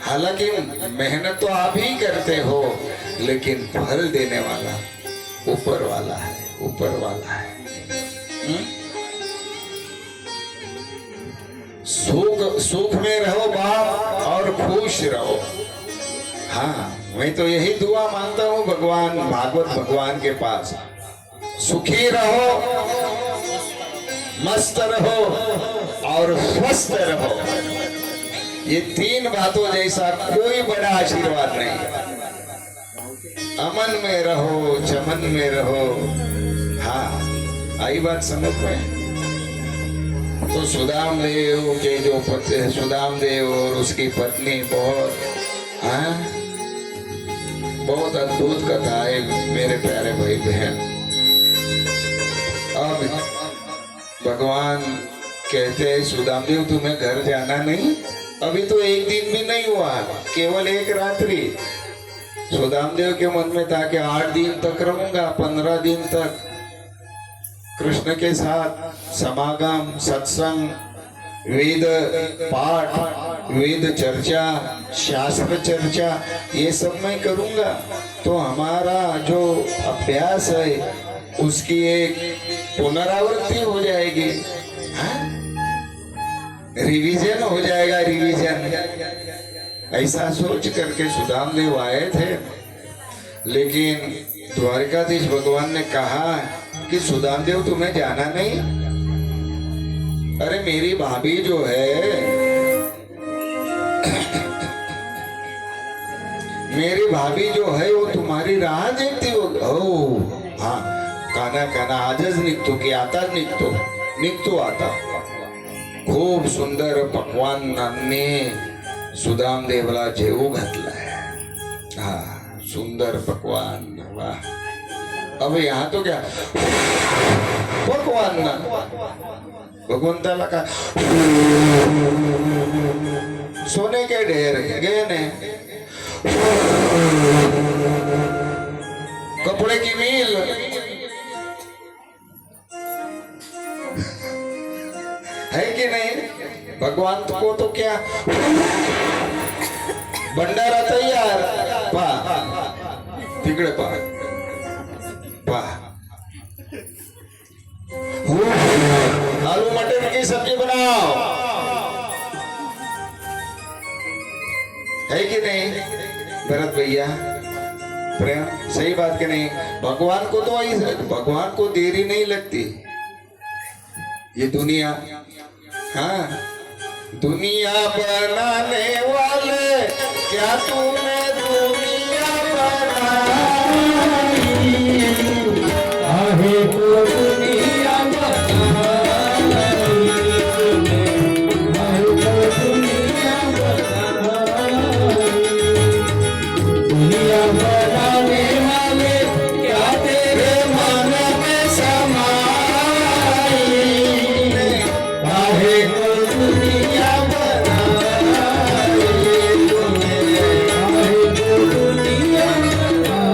हालांकि मेहनत तो आप ही करते हो, लेकिन फल देने वाला ऊपर वाला है, ऊपर वाला है। सुख में रहो बाप और खुश रहो। हाँ, मैं तो यही दुआ मांगता हूँ भगवान, भागवत भगवान के पास, सुखी रहो, मस्त रहो और स्वस्थ रहो। ये 3 बातों जैसा कोई बड़ा आशीर्वाद नहीं। अमन में रहो, चमन में रहो। हाँ, आई बात समझ में? तो सुदामदेव के जो पति, सुदामदेव और उसकी पत्नी बहुत अद्भुत कथा है मेरे प्यारे भाई बहन। अब भगवान कहते हैं सुदामदेव तुम्हें घर जाना नहीं, अभी तो 1 दिन भी नहीं हुआ, केवल 1 रात्रि। सुदामदेव के मन में था कि 8 दिन तक रहूंगा, 15 दिन तक कृष्ण के साथ समागम, सत्संग, वेद पाठ, वेद चर्चा, शास्त्र चर्चा, ये सब मैं करूंगा। तो हमारा जो अभ्यास है उसकी एक पुनरावृत्ति हो जाएगी, रिवीजन हो जाएगा, रिवीजन। ऐसा सोच करके सुदामदेव आए थे, लेकिन द्वारकाधीश भगवान ने कहा कि सुदामदेव तुम्हें जाना नहीं। अरे मेरी भाभी जो है, मेरी भाभी जो है वो तुम्हारी राह देखती हो। हाँ, काना आजच निघतो की आताच निघतो? निघतो आता. खूप सुंदर पक्वान्नांनी सुदामदेवला जेवू घातलाय. हा सुंदर पकवान. वाह. अब यहाँ तो क्या पकवान ना, भगवंताला का सोने के ढेर गहने, कपड़े की मील, है कि नहीं. भगवान को तो क्या भंडारा तैयार. पहा तिकडे पहा पहा. आलू मटर की सब्जी बनाओ, है कि नहीं भरत भैया. प्रेम सही बात कि नहीं. भगवान को तो ऐसा, भगवान को देरी नहीं लगती. ये दुनिया, हाँ दुनिया बनाने वाले क्या तूने दुनिया बनाई. आहे तो दुनिया बनाई, आहे तो दुनिया बनाई. दुनिया बनाने वाले क्या तेरे मन में समाई. आहे तो दुनिया बनाई तूने, आहे तो दुनिया बनाई.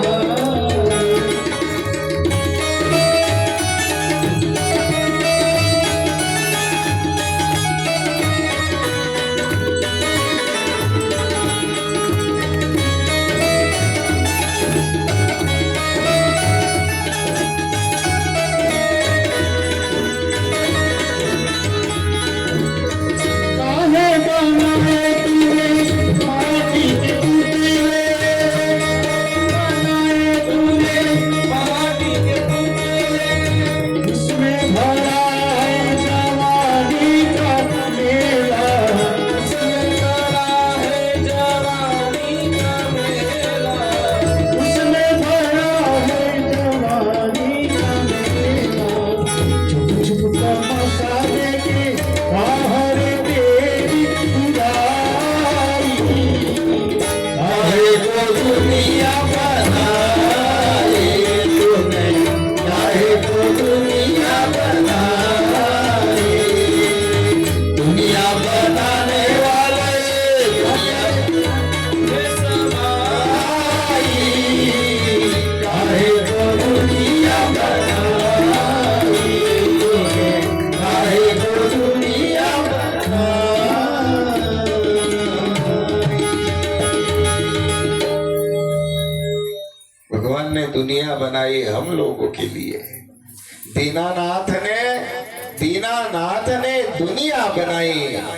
काहे बनाए तूने माटी के पुतले, बनाए तूने माटी के पुतले. उसमें भरा है जवानी का मेला, उसमें भरा है जवानी का मेला, उसमें भरा है जवानी का मेला. चुप चुप तमाशा देखे बाहर तेरी बुराई. आहे तो दुनिया बनाई तूने, आहे तो दुनिया बनाई. दुनिया बनाने वाले दुनिया में समाई. आहे तो दुनिया बनाई तूने, आहे तो दुनिया बनाई. भगवान ने दुनिया बनाई हम लोगों के लिए. दीनानाथ ने दुनिया बनाई.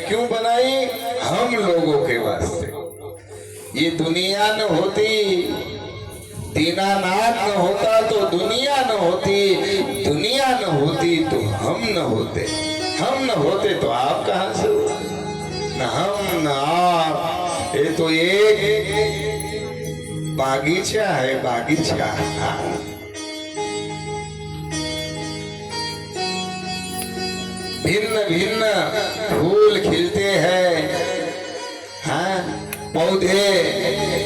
क्यों बनाई? हम लोगों के वास्ते. ये दुनिया न होती, दीनानाथ न होता तो दुनिया न होती, दुनिया न होती तो हम न होते, हम न होते तो आप कहां से हो? न हम न आप. ये तो एक बागीचा है, बागीचा. भिन्न भिन्न फूल खिलते हैं, हाँ पौधे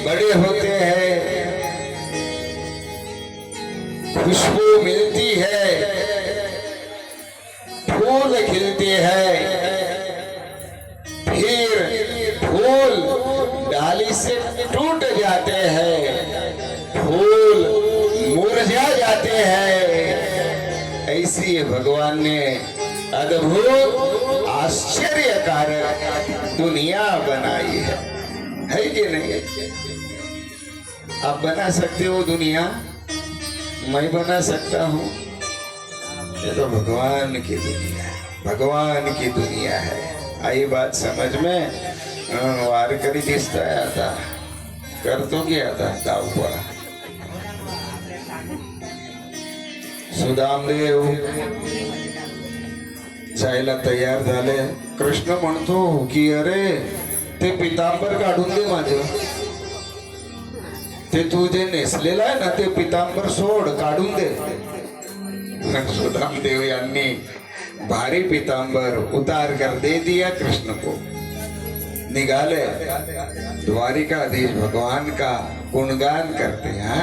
बड़े होते हैं, खुशबू मिलती है, फूल खिलते हैं. फिर फूल डाली से टूट जाते हैं, फूल मुरझा जाते हैं. ऐसी भगवान ने अद्भुत आश्चर्यकारक दुनिया बनाई है कि नहीं. आप बना सकते हो दुनिया, मैं बना सकता हूँ. ये तो भगवान की दुनिया है, भगवान की दुनिया है. आई बात समझ में. वार करी दिसता है आता, करतो की आता दाव पडा. सुदामदेव जायला तयार झाले. कृष्ण म्हणतो की अरे ते पितांबर काढून दे माझं, ते तू जे नेसलेलं आहे ना ते पितांबर सोड, काढून दे. सुदामदेव यांनी भारी पीतांबर उतार कर दे दिया कृष्ण को, निकाले द्वारिकाधीश भगवान का गुणगान करते हैं।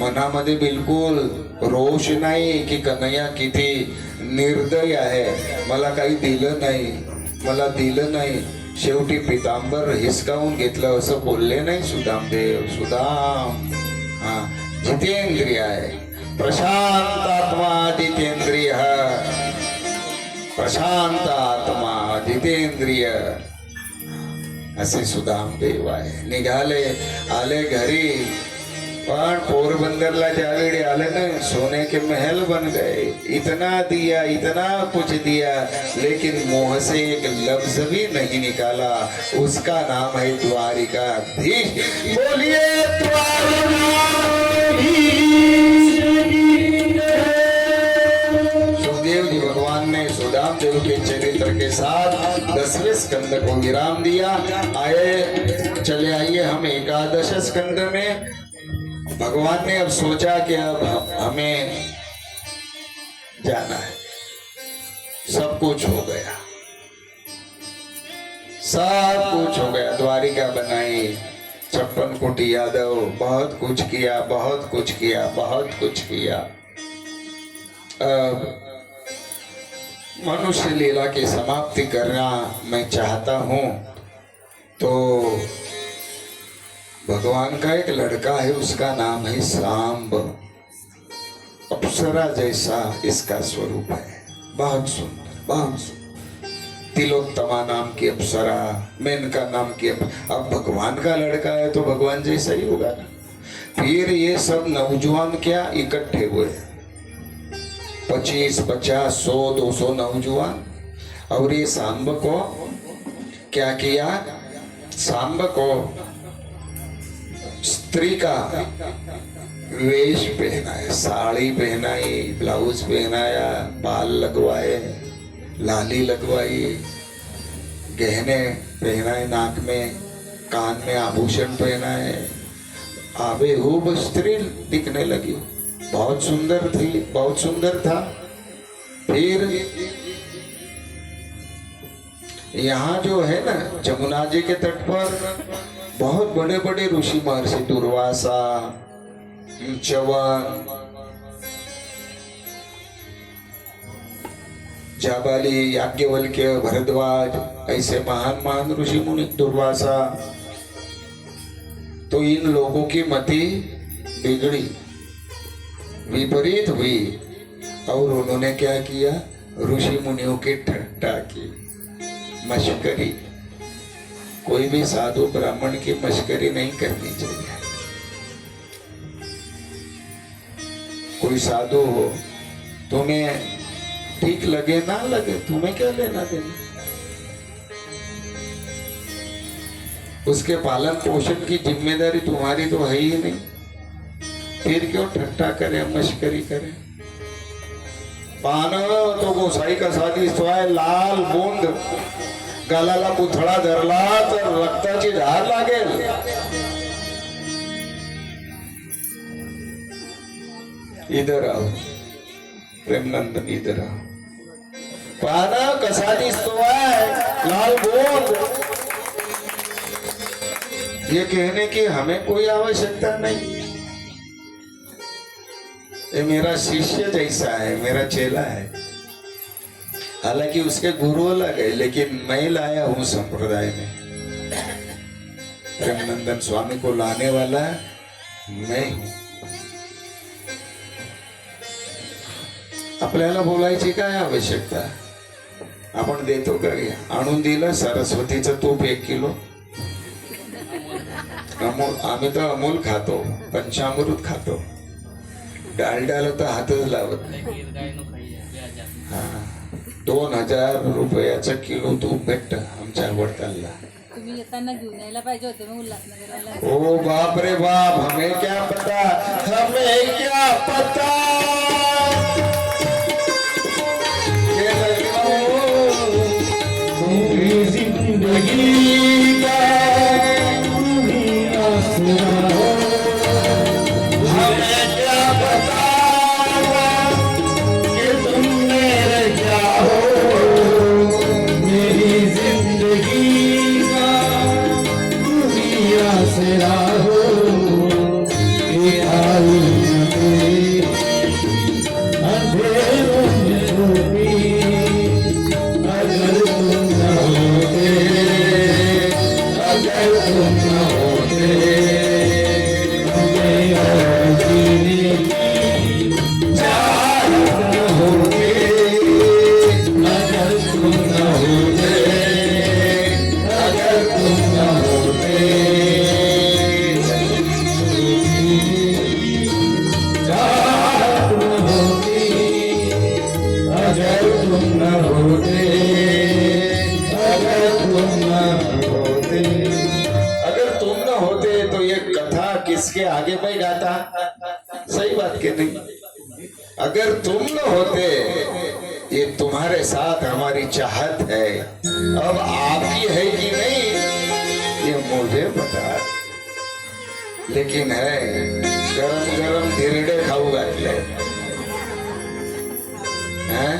मनामध्ये बिलकुल रोष नाही की कन्हैया किती निर्दय आहे, मला काही दिलं नाही, मला दिलं नाही, शेवटी पीतांबर हिसकावून घेतलं असं बोलले नाही सुदामदेव। सुदाम हा जितेंद्रिय आहे, प्रशांत आत्मा जितेंद्रिय, प्रशांत आत्मा जितेंद्रिय असे सुदामदेव आहे। निघाले, आले घरी, पण पोरबंदरला ज्यावेळी आले ना, सोने के महल बन गए। इतना दिया, इतना कुछ दिया, लेकिन मुंह से एक लफ्ज भी नहीं निकाला। उसका नाम है द्वारिकाधीश। बोलिए सुखदेव जी भगवान ने सुदामदेव के चरित्र के साथ 10वें स्कंद को विराम दिया। आए, चले आइए हम 11 स्कंद में। भगवान ने अब सोचा कि अब हमें जाना है, सब कुछ हो गया, सब कुछ हो गया। द्वारिका बनाई, 56 कोटि यादव, बहुत कुछ किया, बहुत कुछ किया, बहुत कुछ किया। अब मनुष्य लीला की समाप्ति करना मैं चाहता हूं, तो भगवान का एक लड़का है, उसका नाम है सांब। अप्सरा जैसा इसका स्वरूप है, बहुत सुंदर, बहुत सुंदर। तिलोत्तमा नाम की अप्सरा, मेनका नाम की अब भगवान का लड़का है तो भगवान जैसा ही होगा ना। फिर ये सब नौजवान क्या इकट्ठे हुए, 25, 50, 100, 200 नौजवान। और ये सांब को क्या किया, सांब को स्त्री का वेश पहनाया, साड़ी पहनाई, ब्लाउज पहनाया, बाल लगवाए, लाली लगवाई, गहने पहनाए, नाक में, कान में आभूषण पहनाए। आबेहूब स्त्री दिखने लगी, बहुत सुंदर थी, बहुत सुंदर था। फिर यहाँ जो है ना, जमुना जी के तट पर बहुत बड़े बड़े ऋषि महर्षि, दुर्वासा, च्यवन, जाबाली, याज्ञवल्क्य, भरद्वाज, ऐसे महान महान ऋषि मुनि, दुर्वासा। तो इन लोगों की मति बिगड़ी, विपरीत हुई, और उन्होंने क्या किया, ऋषि मुनियों की ठट्टा की, मश्करी। कोई भी साधु ब्राह्मण की मश्करी नहीं करनी चाहिए। कोई साधु हो, तुम्हें ठीक लगे ना लगे, तुम्हें क्या लेना देना। उसके पालन पोषण की जिम्मेदारी तुम्हारी तो है ही नहीं, फिर क्यों ठट्टा करे, मश्करी करे। पान तो गोसाई का साधी सोय, लाल बूंद गालाला पुतळा धरला तर रक्ताची धार लागेल। इधर आओ प्रेमनंदन, इधर आओ। पाना कसा दिसतोय, लाल बूंद। ये कहने की हमें कोई आवश्यकता नहीं, ये मेरा शिष्य जैसा है, मेरा चेला है। हालांकि उसके गुरु अलग है, लेकिन मैं लाया हूं संप्रदाय में। प्रेमनंदन स्वामी को लाने वाला मैं हूं। आपल्याला बोलायची काय आवश्यकता, आपण देतो का? आणून दिलं सरस्वतीचं तूप 1 किलो। अमूल, आम्ही तर अमूल खातो, पंचामृत खातो, डालडाला तर हातच लावत नाही। 2000 रुपयाचं किलो तूप भेटत आमच्या वडतालला। तुम्ही येताना घेऊन यायला पाहिजे होते मग उल्हासनगरला। ओ बाप रे बाप, हमें क्या पता, हमें क्या पता। पूरी जिंदगी का तुम्ही आसरा, हमें क्या पता कि तुम मेरे क्या कि नहीं? अगर तुम न होते, ये तुम्हारे साथ हमारी चाहत है, अब आपकी है कि नहीं ये मुझे पता, लेकिन है गरम गरम धिरडे खाऊ घातले हैं,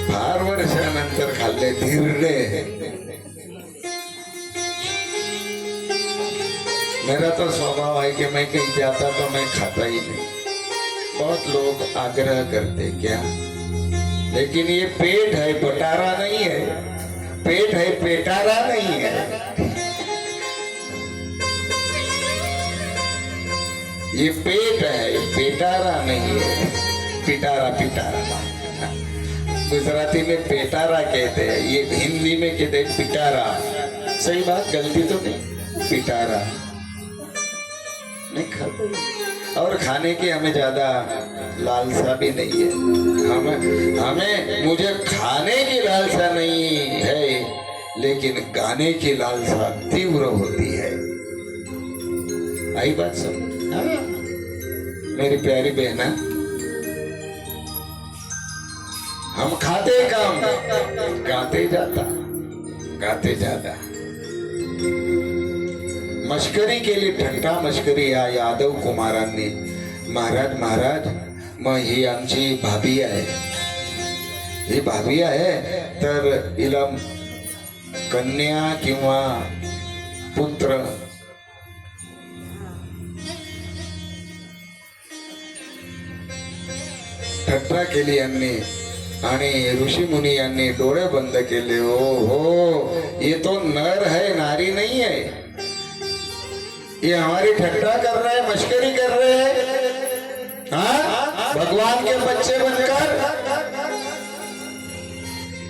फार वर्षानंतर खाल्ले धिरडे। मेरा तो स्वभाव है कि मैं कहीं जाता तो मैं खाता ही नहीं। बहुत लोग आग्रह करते क्या, लेकिन ये पेट है, पटारा नहीं है। पेट है, पेटारा नहीं है। ये पेट है, पेटारा नहीं है। पिटारा पिटारा गुजराती में पेटारा कहते हैं, ये हिंदी में कहते हैं पिटारा। सही बात, गलती तो नहीं। पिटारा नहीं खाता, और खाने की हमें ज्यादा लालसा भी नहीं है। हमें मुझे खाने की लालसा नहीं है, लेकिन गाने की लालसा तीव्र होती है। आई बात सब? हाँ? मेरी प्यारी बहना, हम खाते कम, गाते जाता, गाते ज्यादा। मस्करी केली, ठंडा मस्करी या यादव कुमारांनी, महाराज महाराज मग ही आमची भाभी आहे, ही भाभी आहे, तर हिला कन्या किंवा पुत्र ठट्टा केली यांनी, आणि ऋषी मुनी यांनी डोळे बंद केले। ओ हो, ये तो नर है, नारी नहीं है। ये हमारी ठट्टा कर रहे हैं, मस्करी कर रहे हैं, हाँ? भगवान के बच्चे बनकर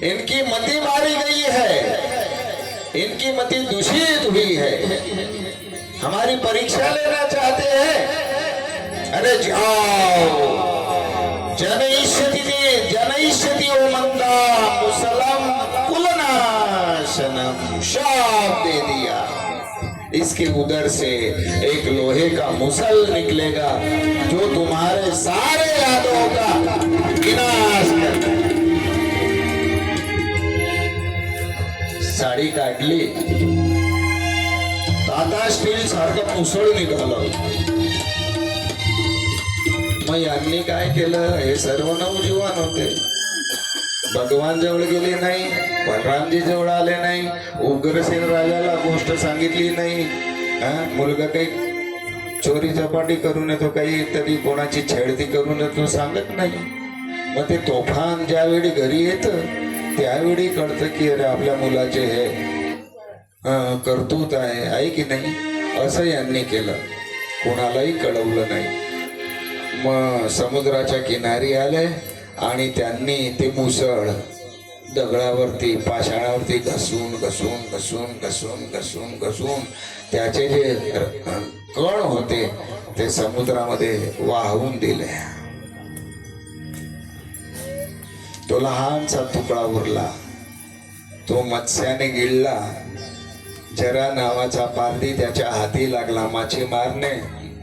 इनकी मति मारी गई है, इनकी मति दूषित हुई है। हमारी परीक्षा लेना चाहते हैं? अरे जाओ, जनईष्यति ओ मंदा मुसलम कुलनाशनम, शाप दे दिया। इसके उदर से एक लोहे का मुसल निकलेगा जो तुम्हारे सारे यादों का विनाश कर। साडी काढली, टाटा स्टील सारखं मुसळ निघालं। मग यांनी काय केलं? हे सर्व नवजीवन होते, भगवान जवळ गेले नाही, बलरामजी जवळ आले नाही, उग्रसेन राजाला गोष्ट सांगितली नाही। मुलगा काही चोरी चपाटी करून येतो, काही तरी कोणाची छेडती करून येतो, सांगत नाही। मग ते तोफान ज्यावेळी घरी येतं त्यावेळी कळतं की अरे आपल्या मुलाचे हे कर्तृत्व आहे की नाही। असं यांनी केलं, कोणालाही कळवलं नाही। मग समुद्राच्या किनारी आले आणि त्यांनी ते मुसळ दगडावरती, पाषाणावरती घसून घसून घसून घसून घसून घसून त्याचे जे कण होते ते समुद्रामध्ये वाहून दिले। तो लहानसा तुकडा उरला, तो मत्स्याने गिळला। जरा नावाचा पारधी त्याच्या हाती लागला। माछीमारने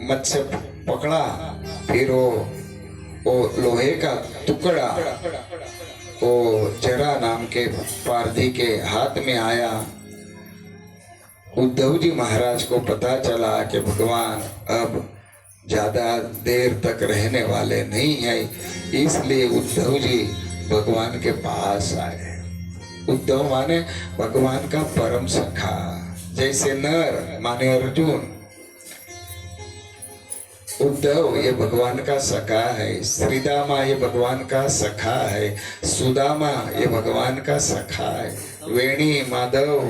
मत्स्य पकड़ा, फिर वो लोहे का टुकड़ा वो जरा नाम के पारधी के हाथ में आया। उद्धव जी महाराज को पता चला कि भगवान अब ज्यादा देर तक रहने वाले नहीं है, इसलिए उद्धव जी भगवान के पास आए। उद्धव माने भगवान का परम सखा, जैसे नर माने अर्जुन, उद्धव ये भगवान का सखा है। श्रीदामा ये भगवान का सखा है। सुदामा ये भगवान का सखा है। वेणी, माधव,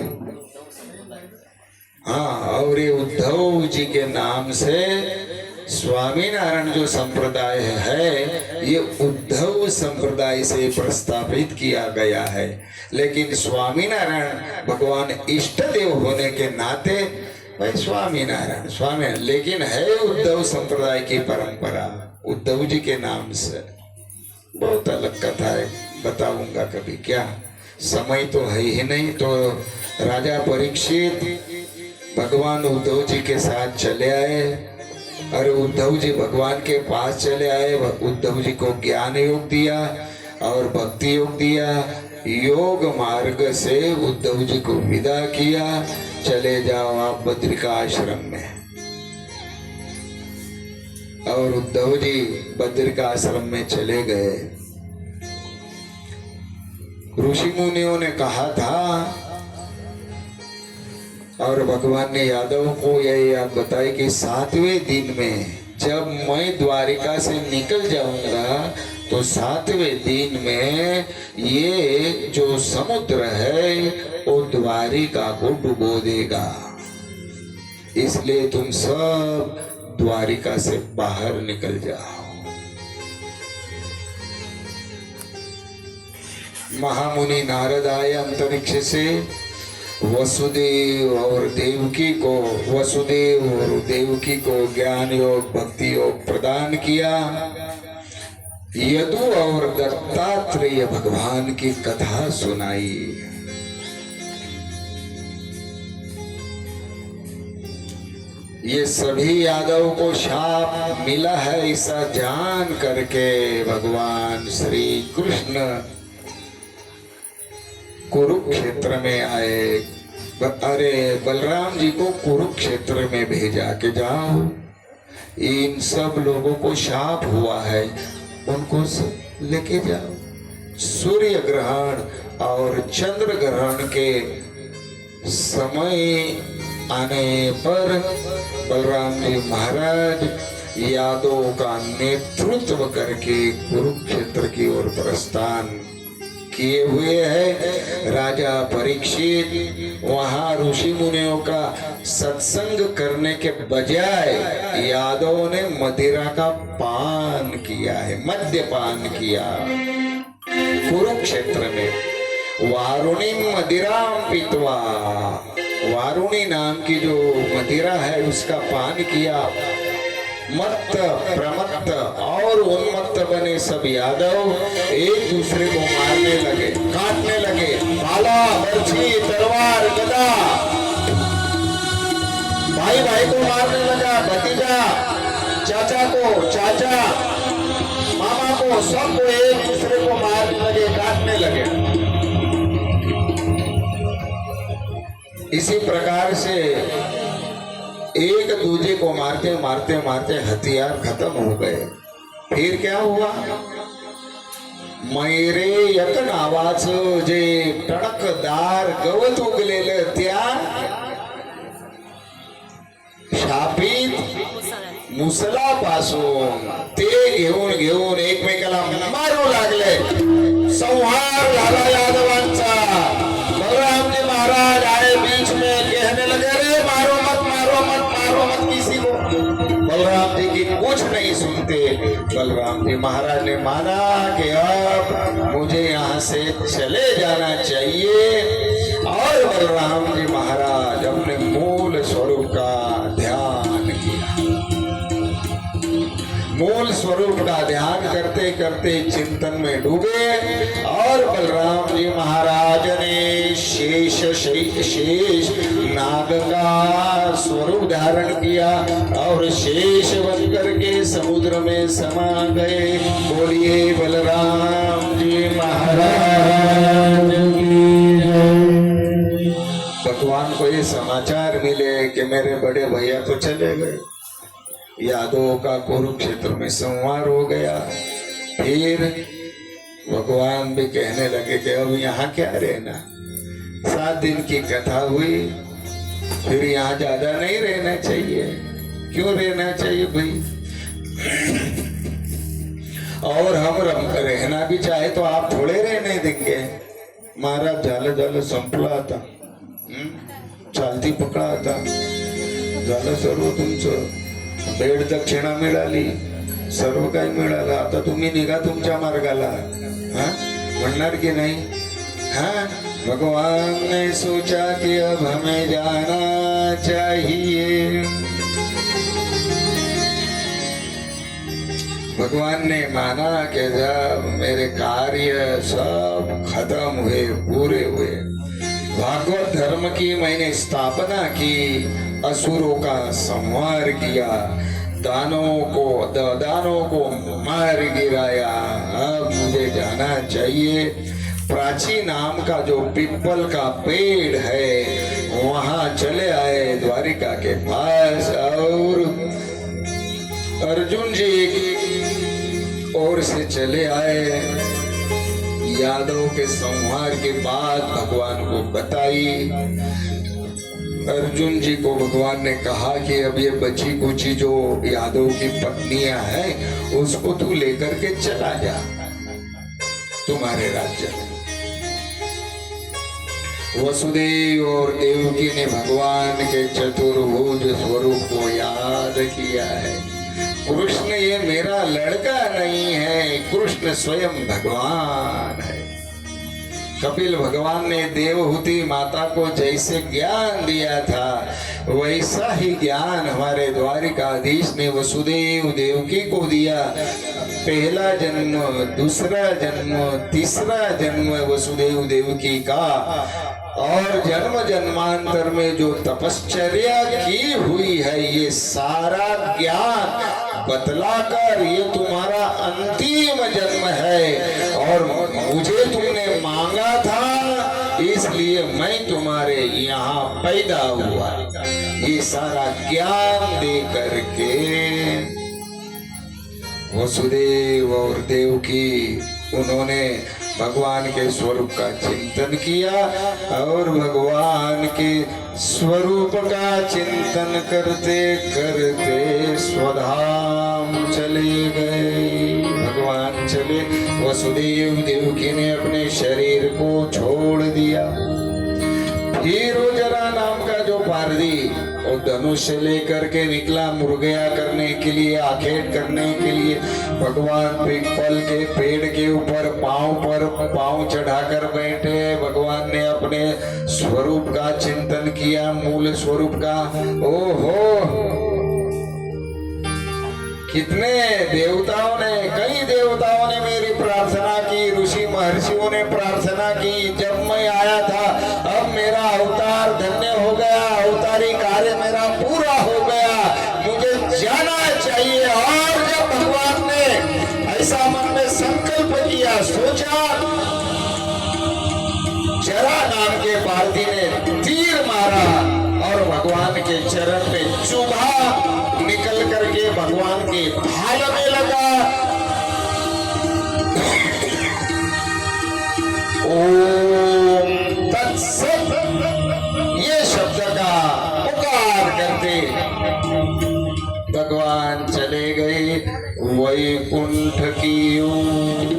हाँ, और ये उद्धव जी के नाम से स्वामीनारायण जो संप्रदाय है ये उद्धव संप्रदाय से प्रस्तावित किया गया है। लेकिन स्वामीनारायण भगवान इष्ट देव होने के नाते भाई स्वामीनारायण स्वामी, लेकिन है उद्धव संप्रदाय की परंपरा उद्धव जी के नाम से। बहुत अलग कथा है, बताऊंगा कभी, क्या समय तो है ही नहीं। तो राजा परीक्षित भगवान उद्धव जी के साथ चले आए अरे उद्धव जी भगवान के पास चले आए, उद्धव जी को ज्ञान योग दिया और भक्ति योग दिया, योग मार्ग से उद्धव जी को विदा किया, चले जाओ आप बद्रिका आश्रम में। और उद्धव जी बद्रिका आश्रम में चले गए। ऋषि मुनियों ने कहा था और भगवान ने यादव को यह याद बताई कि 7वें दिन में जब मैं द्वारिका से निकल जाऊंगा तो 7वें दिन में ये जो समुद्र है वो द्वारिका को डुबो देगा, इसलिए तुम सब द्वारिका से बाहर निकल जाओ। महामुनि नारद आए अंतरिक्ष से, वसुदेव और देवकी को ज्ञान योग भक्ति योग प्रदान किया। यदु और दत्तात्रेय भगवान की कथा सुनाई। ये सभी यादव को शाप मिला है ऐसा जान करके भगवान श्री कृष्ण कुरुक्षेत्र में आए। अरे बलराम जी को कुरुक्षेत्र में भेजा के जाओ, इन सब लोगों को शाप हुआ है, उनको लेके जाओ। सूर्य ग्रहण और चंद्र ग्रहण के समय आने पर बलराम जी महाराज यादवों का नेतृत्व करके कुरुक्षेत्र की ओर प्रस्थान किए हुए है। राजा परीक्षित वहां ऋषि मुनियों का सत्संग करने के बजाय यादवों ने मदिरा का पान किया है, मद्यपान किया। कुरुक्षेत्र में वारुणी मदिरा पीतवा, वारुणी नाम की जो मदिरा है उसका पान किया। मत्त प्रमत्त और उन्मत्त बने सब यादव एक दूसरे को मारने लगे, काटने लगे। भाला, बर्छी, तलवार, गदा, भाई भाई को मारने लगा, भतीजा चाचा को, चाचा मामा को, सबको एक दूसरे को मारने लगे, काटने लगे। इसी प्रकार से एक दूजे को मारते मारते मारते हथियार खत्म हो गए। फिर क्या हुआ? मैरे एक नावाचं जे टणकदार गवत उगलेलं त्या शापित मुसलापासून ते घेऊन घेऊन एकमेकाला मारू लागले। संहार झाला यादवांचा। बलरामजी महाराज आए बीच में, कहने लगे रे मारो मत, मारो मत, मारो मत किसी को। बलराम जी की कुछ नहीं सुनते। बलराम जी महाराज ने माना कि अब मुझे यहाँ से चले जाना चाहिए, और बलराम जी महाराज अपने मूल स्वरूप का ध्यान किया। मूल स्वरूप का ध्यान करते करते चिंतन में डूबे, और बलराम जी महाराज ने शेष नाग का स्वरूप धारण किया और शेष बनकर के समुद्र में समा गए। बोलिए बलराम जी महाराज की जय। भगवान को ये समाचार मिले कि मेरे बड़े भैया तो चले गए, यादवों का कुरुक्षेत्र में संहार हो गया। फिर भगवान भी कहने लगे कि अब यहाँ क्या रहना, 7 दिन की कथा हुई, फिर यहाँ ज्यादा नहीं रहना चाहिए। क्यों रहना चाहिए भाई? और हम रहना भी चाहे तो आप थोड़े रहने देंगे। महाराज झालं संपला आता, चालती पकडा आता, झालं सर्व तुमचं। भेट दक्षिणा मिळाली, सर्व काही मिळालं, आता तुम्ही निघा तुमच्या मार्गाला। हा म्हणणार की नाही? हाँ, भगवान ने सोचा कि अब हमें जाना चाहिए। भगवान ने माना कि जब मेरे कार्य सब खत्म हुए, पूरे हुए, भागवत धर्म की मैंने स्थापना की, असुरों का संहार किया, दानों को मार गिराया। अब मुझे जाना चाहिए। प्राची नाम का जो पिपल का पेड़ है वहां चले आए द्वारिका के पास, और अर्जुन जी और से चले आए। यादव के संहार के बाद भगवान को बताई। अर्जुन जी को भगवान ने कहा कि अब ये बची कुची जो यादव की पत्नियां हैं उसको तू लेकर के चला जा तुम्हारे राज्य में। वसुदेव और देवकी ने भगवान के चतुर्भुज स्वरूप को याद किया है। कृष्ण ये मेरा लड़का नहीं है, कृष्ण स्वयं भगवान है। कपिल भगवान ने देवहूति माता को जैसे ज्ञान दिया था वैसा ही ज्ञान हमारे द्वारिकाधीश ने वसुदेव देवकी को दिया। पहला जन्म, दूसरा जन्म, तीसरा जन्म वसुदेव देवकी का, और जन्म जन्मांतर में जो तपश्चर्या की हुई है ये सारा ज्ञान बतलाकर ये तुम्हारा अंतिम जन्म है और मुझे तुमने मांगा था इसलिए मैं तुम्हारे यहाँ पैदा हुआ। ये सारा ज्ञान दे करके वसुदेव और देवकी उन्होंने भगवान के स्वरूप का चिंतन किया और भगवान के स्वरूप का चिंतन करते करते स्वधाम चले गए। भगवान चले, वसुदेव देवकी ने अपने शरीर को छोड़ दिया। फिर वो जरा नाम का जो पारदी वो धनुष लेकर के निकला मुर्गिया करने के लिए, आखेट करने के लिए। भगवान पीपल के पेड़ के ऊपर पांव पर पांव चढ़ाकर बैठे। भगवान ने अपने स्वरूप का चिंतन किया, मूल स्वरूप का। ओहो, कितने देवताओं ने, कई देवताओं ने मेरी प्रार्थना की, ऋषि महर्षियों ने प्रार्थना की। जब मैं आया था अब मेरा अवतार धन्य हो गया, अवतारी कार्य मेरा पूरा हो गया, मुझे जाना चाहिए। और जब भगवान ने ऐसा मन में संकल्प किया, सोचा, जरा नाम के पार्थी ने तीर मारा और भगवान के चरण पे चुभा, निकल करके भगवान के भाल में लगा। ओम तत्सत ये शब्द का पुकार करते भगवान चले गए वैकुंठ की ओर।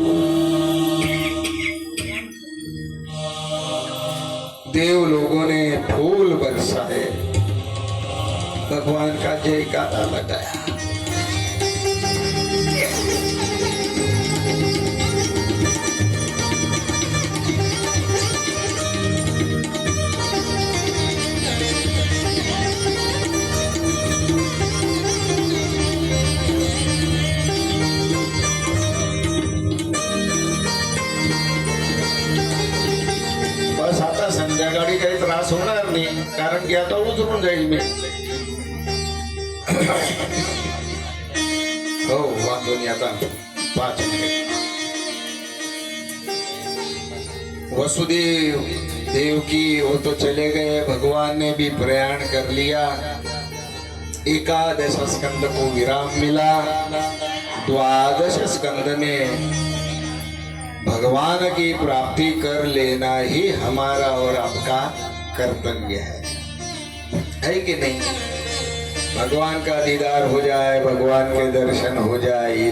देव लोगों ने फूल बरसाए, भगवान का जयकारा लगाया। बस आता संध्याकाळी काही त्रास होणार नाही, कारण की आता उतरून जाईल मी। हो वांधो नहीं, आता 5 मिनट। वसुदेव देवकी वो तो चले गए, भगवान ने भी प्रयाण कर लिया। 11 स्कंद को विराम मिला। 12 स्कंद में भगवान की प्राप्ति कर लेना ही हमारा और आपका कर्तव्य है कि नहीं? भगवान का दीदार हो जाए, भगवान के दर्शन हो जाए,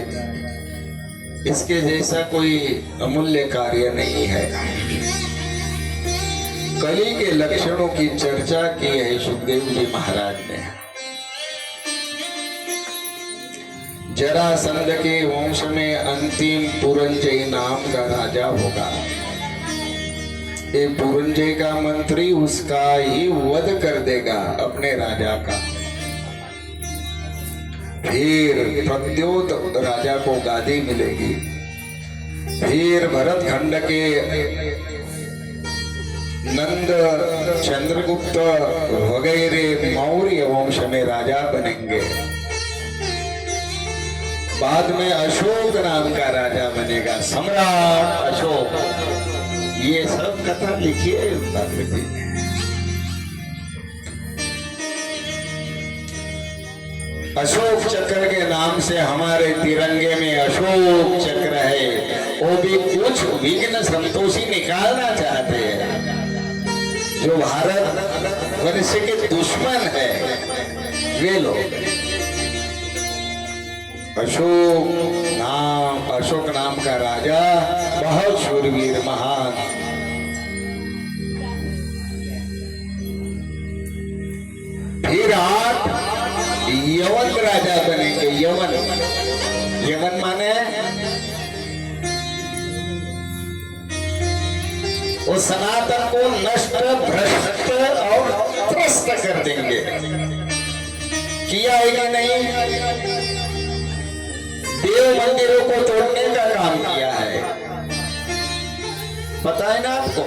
इसके जैसा कोई अमूल्य कार्य नहीं है। कली के लक्षणों की चर्चा की है सुखदेव जी महाराज ने। जरासंध के वंश में अंतिम पुरंजय नाम का राजा होगा। ये पुरंजय का मंत्री उसका ही वध कर देगा, अपने राजा का। फिर प्रद्योत राजा को गादी मिलेगी। फिर भरत खंड के नंद, चंद्रगुप्त वगैरह मौर्य वंश में राजा बनेंगे। बाद में अशोक नाम का राजा बनेगा, सम्राट अशोक। ये सब कथा लिखी है वाल्मीकि ने। अशोक चक्र के नाम से हमारे तिरंगे में अशोक चक्र है। वो भी कुछ विघ्न संतोषी निकालना चाहते हैं। जो भारत वर्ष के दुश्मन है वे लोग। अशोक नाम का राजा बहुत शूरवीर महान। फिर आप यवन राजा बनेंगे। यवन, यवन माने वो सनातन को नष्ट, भ्रष्ट और त्रस्त कर देंगे। किया है कि नहीं? देव मंदिरों को तोड़ने का काम किया है, पता है ना आपको?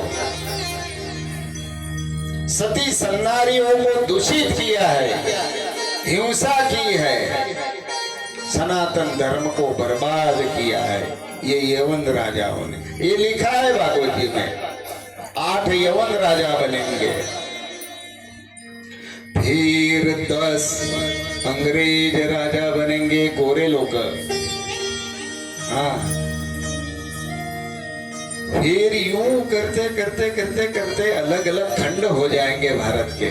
सती सन्नारियों को दूषित किया है, हिंसा की है, सनातन धर्म को बर्बाद किया है। ये यवन राजाओं ने, ये लिखा है भागवत जी में। 8 यवन राजा बनेंगे। फिर 10 अंग्रेज राजा बनेंगे, गोरे लोग। हाँ, फिर यूं करते करते करते करते अलग अलग खंड हो जाएंगे भारत के।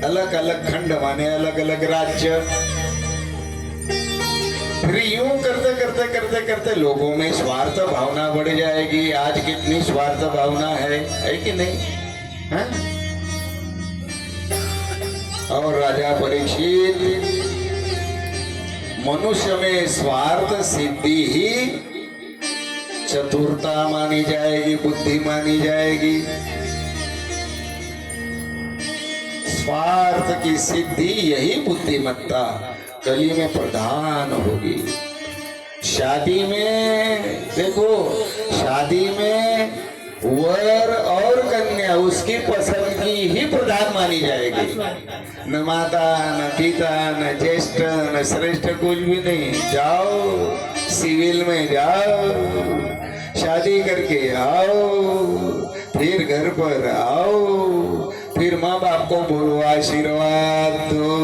अलग अलग खंड माने अलग अलग राज्य। फिर यूं करते करते करते करते लोगों में स्वार्थ भावना बढ़ जाएगी। आज कितनी स्वार्थ भावना है कि नहीं है? और राजा परीक्षित, मनुष्य में स्वार्थ सिद्धि ही चतुरता मानी जाएगी, बुद्धि मानी जाएगी। स्वार्थ की सिद्धि यही बुद्धिमत्ता कली में प्रधान होगी। शादी में देखो, शादी में वर और कन्या उसकी पसंद की ही प्रधान मानी जाएगी। न माता, न पिता, न ज्येष्ठ, न श्रेष्ठ, कुछ भी नहीं। जाओ सिविल में जाओ, शादी करके आओ, फिर घर पर आओ, फिर माँ बाप को बोलो आशीर्वाद दो,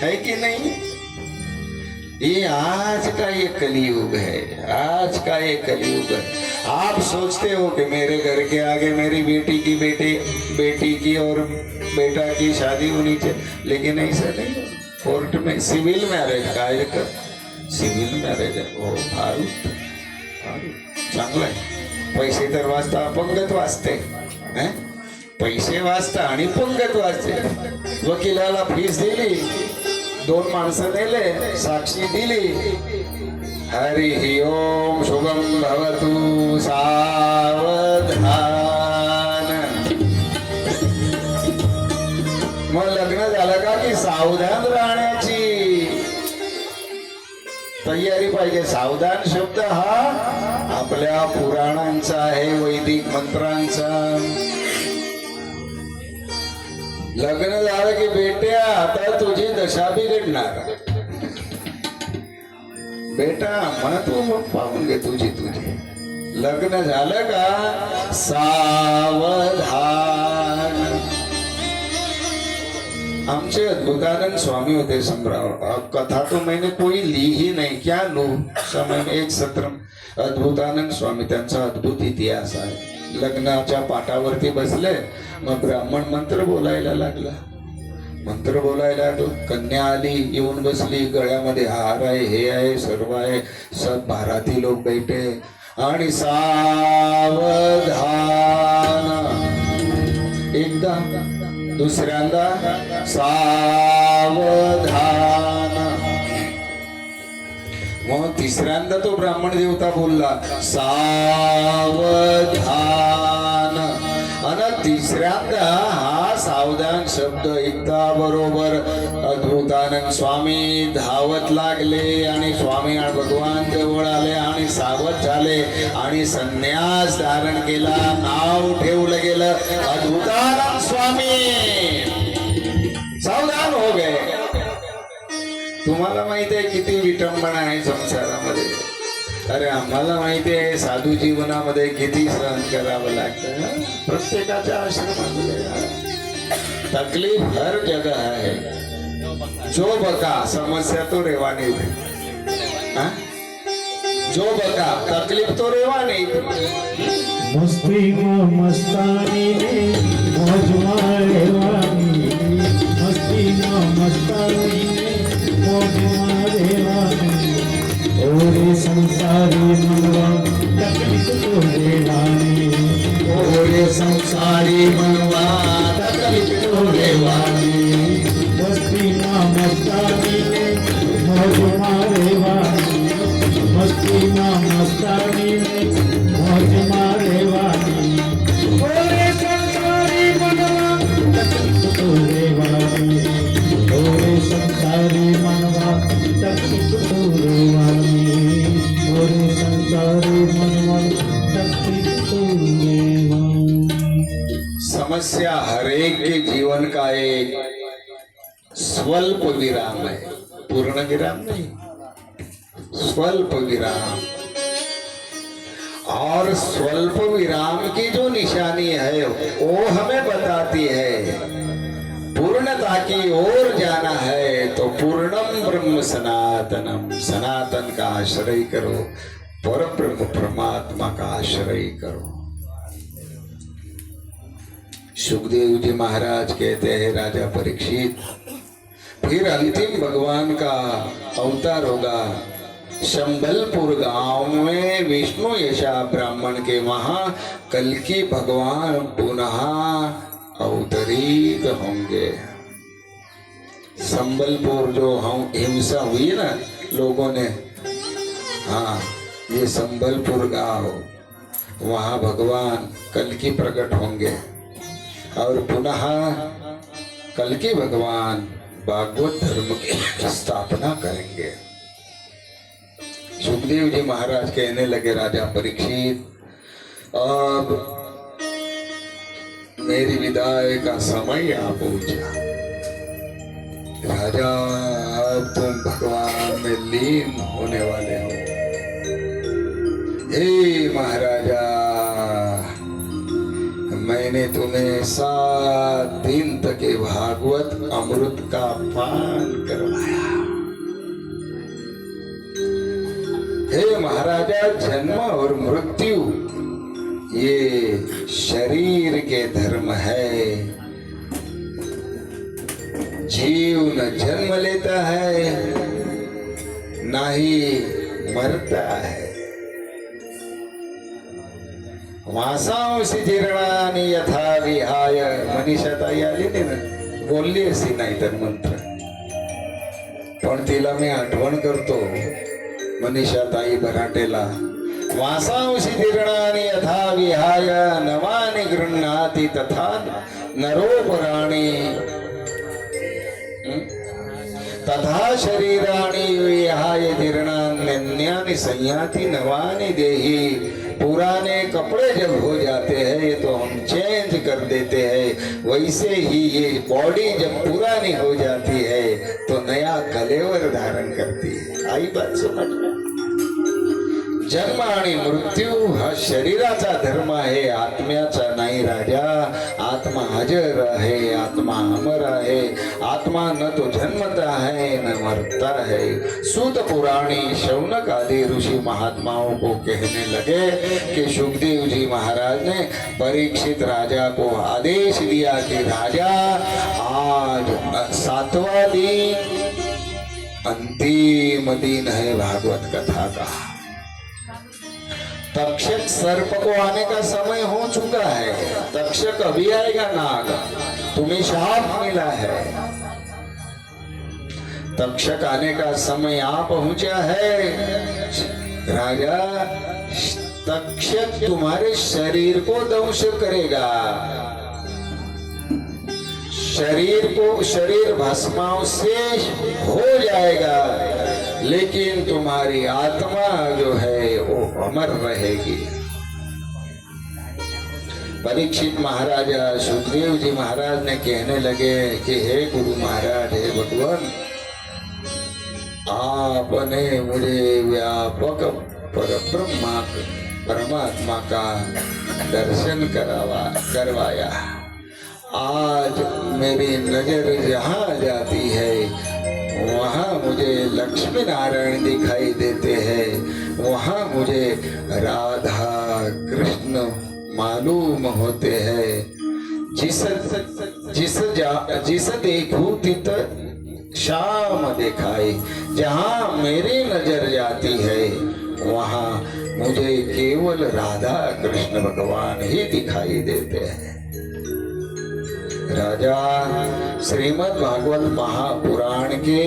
है कि नहीं? ये आज का ये कलयुग है, आज का ये कलयुग है। आप सोचते हो कि मेरे घर के आगे मेरी बेटी की और बेटा की शादी होनी चाहिए, लेकिन ऐसा नहीं। कोर्ट में सिविल मैरेज काय कर, सिविल मैरेज है वो फारू चांगलं आहे। पैसे तर वाचता, अपंगत वाचते, पैसे वाचता आणि पंगत वाचते। वकिलाला फीस दिली, 2 माणसं दिले, साक्षी दिली, हरि ओम शुभम भवतु सावधान। मग लग्न झालं का की सावधान राहण्याची तयारी पाहिजे। सावधान शब्द हा आपल्या पुराणांचा आहे, वैदिक मंत्रांचा। लग्न झालं की बेट्या आता तुझी दशा बिघडणार, बेटा महत्व पाहून घे तुझी। लग्न झालं का सावधान। हमसे अद्भुतानंद स्वामी होते संभ्राव। कथा तो मैंने कोई ली ही नहीं, क्या लू समय में एक सत्र। अद्भुतानंद स्वामी, त्यांचा अद्भुत इतिहास आहे। लग्नाच्या पाटावरती बसले, मग ब्राह्मण मंत्र बोलायला लागला। मंत्र बोलायला तो कन्या आली, येऊन बसली, गळ्यामध्ये हार आहे, हे आहे, सर्व आहे। सब बाराती लोक बैठे आणि सावधान। एकदा, दुसऱ्यांदा सावधान। मग तिसऱ्यांदा तो ब्राह्मण देवता बोलला सावधान। आणि तिसऱ्यांदा हा सावधान शब्द एकदा बरोबर अद्भुतानंद स्वामी धावत लागले आणि स्वामी भगवान जवळ आले आणि सावध झाले आणि संन्यास धारण केला। नाव ठेवलं गेलं अद्भुतानंद स्वामी। सावधान हो गए। तुम तुम्हाला माहिती आहे किती विटंबना आहे संसारामध्ये. अरे आम्हाला माहिती आहे साधू जीवनामध्ये किती सहन करावं लागतं. प्रत्येकाच्या आश्रमामध्ये तकलीफ हर जगह है. जो बका समस्या तो रेवानी थी. हाँ? जो बका तकलीफ तो रेवानी थी. मस्ती में मस्तानी में मौज में रेवानी. मस्ती में मस्तानी में मौज में रेवानी. ओरे संसारी मनवा तकलीफ तो रेवानी. ओरे संसारी मनवा तकलीफ तो रेवानी. मस्ती में मस्तानी में मौज में रेवानी. मस्ती में मस्तानी में मौज में रेवानी. ओरे संसारी मनवा तकलीफ तो रेवानी. ओरे संसारी मनवा तकलीफ तो रेवानी. ओरे संसारी मनवा तकलीफ तो रेवानी. समस्या हरेक के जीवन का एक स्वल्प विराम है. पूर्ण विराम नहीं, स्वल्प विराम. और स्वल्प विराम की जो निशानी है वो हमें बताती है पूर्णता की ओर जाना है तो पूर्णम ब्रह्म सनातनम. सनातन का आश्रय करो, पर ब्रह्म परमात्मा का आश्रय करो. सुखदेव जी महाराज कहते हैं राजा परीक्षित, फिर अंतिम भगवान का अवतार होगा. संबलपुर गांव में विष्णु यशा ब्राह्मण के वहां कल्कि भगवान पुनः अवतरित होंगे. संबलपुर जो हम हिंसा हुई ना लोगों ने, हाँ ये संबलपुर गांव, वहां भगवान कल्कि प्रकट होंगे और पुनः कल्कि भगवान भागवत धर्म की स्थापना करेंगे. सुखदेव जी महाराज कहने लगे राजा परीक्षित, अब मेरी विदाई का समय आ पहुंचा. राजा अब तुम भगवान में लीन होने वाले हो. हे महाराजा, मैंने तुम्हें 7 दिन तक ये भागवत अमृत का पान करवाया. हे महाराजा, जन्म और मृत्यु ये शरीर के धर्म है. जीव न जन्म लेता है ना ही मरता है. वासांसी जीर्णानि यथा विहाय. मनीषा ताई आली नाही ना, बोलली अशी नाही तर मंत्र, पण तिला मी आठवण करतो. मनीषा ताई बराटेला, वासांसी जीर्णानि यथा विहाय नवानि गृह्णाति तथा नरोपराणि. तथा शरीराणि विहाय जीर्णान्यन्यानि संयाति नवानि देहि. पुराने कपड़े जब हो जाते हैं तो हम चेंज कर देते हैं, वैसे ही ये बॉडी जब पुरानी हो जाती है तो नया कलेवर धारण करती है. आई बात समझ में? जन्म आणि मृत्यू हा शरीराचा धर्म आहे, आत्म्याचा नाही राजा. आत्मा हजर आहे, आत्मा अमर आहे. आत्मा न तो जन्मता है न मरता है. सूत पुराणी शौनक आदि ऋषि महात्माओं को कहने लगे कि सुखदेव जी महाराज ने परीक्षित राजा को आदेश दिया कि राजा आज 7वां दिन अंतिम दिन है भागवत कथा का. तक्षक सर्प को आने का समय हो चुका है. तक्षक अभी आएगा नाग, तुम्हें शाप मिला है. तक्षक आने का समय आ पहुंचा है. राजा, तक्षक तुम्हारे शरीर को दंश करेगा. शरीर भस्मावशेष हो जाएगा, लेकिन तुम्हारी आत्मा जो है वो अमर रहेगी. परीक्षित महाराजा सुखदेव जी महाराज ने कहने लगे कि हे गुरु महाराज, हे भगवान, आपने मुझे व्यापक परमात्मा का दर्शन करवाया। आज मेरी नजर जहाँ जाती है वहाँ मुझे लक्ष्मी नारायण दिखाई देते हैं, वहाँ मुझे राधा कृष्ण मालूम होते हैं। जिस देखूं तित शाम दिखाई। जहाँ मेरी नजर जाती है वहाँ मुझे केवल राधा कृष्ण भगवान ही दिखाई देते हैं। राजा, श्रीमद् भागवत महापुराण के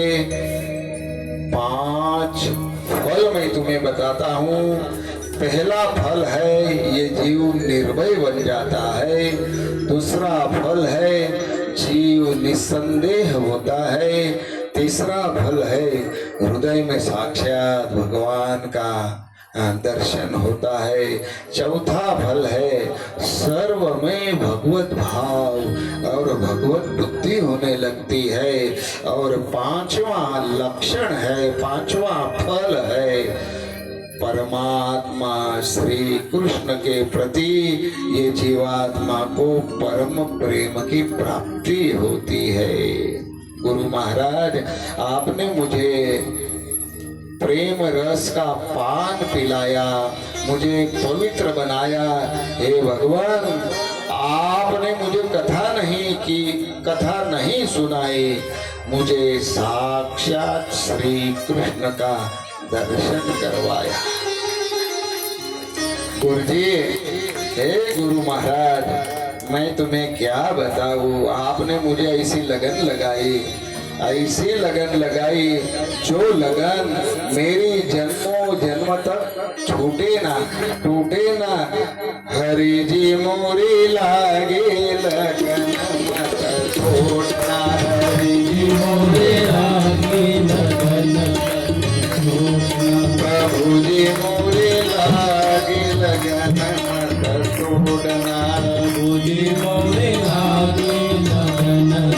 5 फल मैं तुम्हें बताता हूँ। पहला फल है ये जीव निर्भय बन जाता है। दूसरा फल है जीव निसंदेह होता है। तीसरा फल है हृदय में साक्षात भगवान का दर्शन होता है। चौथा फल है सर्व में भगवत भाव और भगवत बुद्धि होने लगती है। और पांचवा लक्षण है, पांचवा फल है परमात्मा श्री कृष्ण के प्रति ये जीवात्मा को परम प्रेम की प्राप्ति होती है। गुरु महाराज, आपने मुझे प्रेम रस का पान पिलाया, मुझे पवित्र बनाया। हे भगवान, आपने मुझे कथा नहीं सुनाई, मुझे साक्षात श्री कृष्ण का दर्शन करवाया। गुरुजी, हे गुरु महाराज, मैं तुम्हें क्या बताऊं, आपने मुझे ऐसी लगन लगाई जो लगन मेरी जन्मों जन्म तक टूटे ना। हरि जी मोरी लागे लगन मत छोड़ना। हरि जी मोरी लागे लगन, प्रभु जी मोरे लागे लगन मत छोड़ना। प्रभु जी मोरे लागे लगन मत